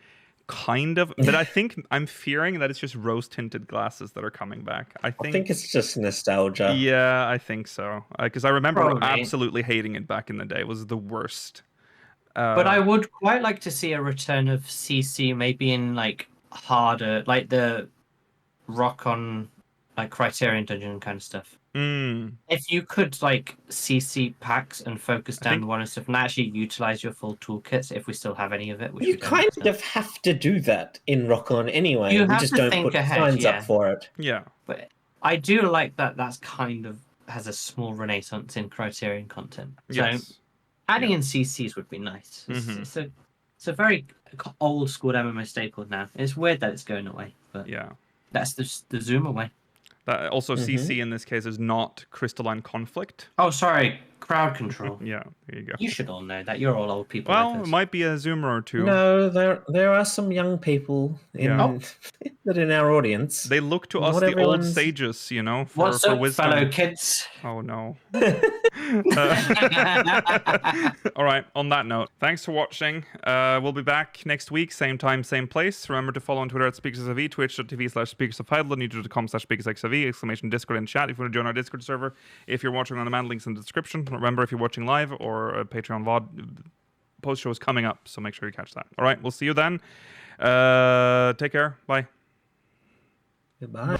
S1: Kind of, but I think I'm fearing that it's just rose-tinted glasses that are coming back. I think
S4: it's just nostalgia.
S1: Yeah, I think so. Because I remember
S3: Probably.
S1: absolutely hating it back in the day. It was the worst.
S3: But I would quite like to see a return of CC, maybe in like harder, like the rock on like Criterion Dungeon kind of stuff. If you could like CC packs and focus down one and stuff, and actually utilize your full toolkits, if we still have any of it, which
S4: you kind of have to do that in Rock On anyway.
S3: You
S4: we
S3: have
S4: just
S3: to
S4: don't
S3: think
S4: put
S3: ahead,
S4: signs up for it.
S1: Yeah,
S3: but I do like that. That's kind of has a small renaissance in Criterion content. So adding in CCs would be nice. It's a very old school MMO staple now. It's weird that it's going away, but that's the Zoomer way.
S1: Also, CC in this case is not crystalline conflict.
S3: Oh, sorry, crowd control.
S1: Yeah, there you go.
S3: You should all know that. You're all old people.
S1: Well,
S3: like
S1: it might be a Zoomer or two.
S4: No, there are some young people in our audience.
S1: They look to us, the old sages, you know, for
S3: What's up,
S1: wisdom.
S3: fellow kids?
S1: Oh no. All right, on that note, thanks for watching. We'll be back next week, same time, same place. Remember to follow on Twitter at SpeakersXIV, twitch.tv/SpeakersOfHydel, and YouTube.com/SpeakersXIV, exclamation Discord and chat if you want to join our Discord server. If you're watching on demand, links in the description. Remember, if you're watching live or Patreon VOD, post show is coming up, so make sure you catch that. All right, we'll see you then. Take care. Bye.
S4: Goodbye.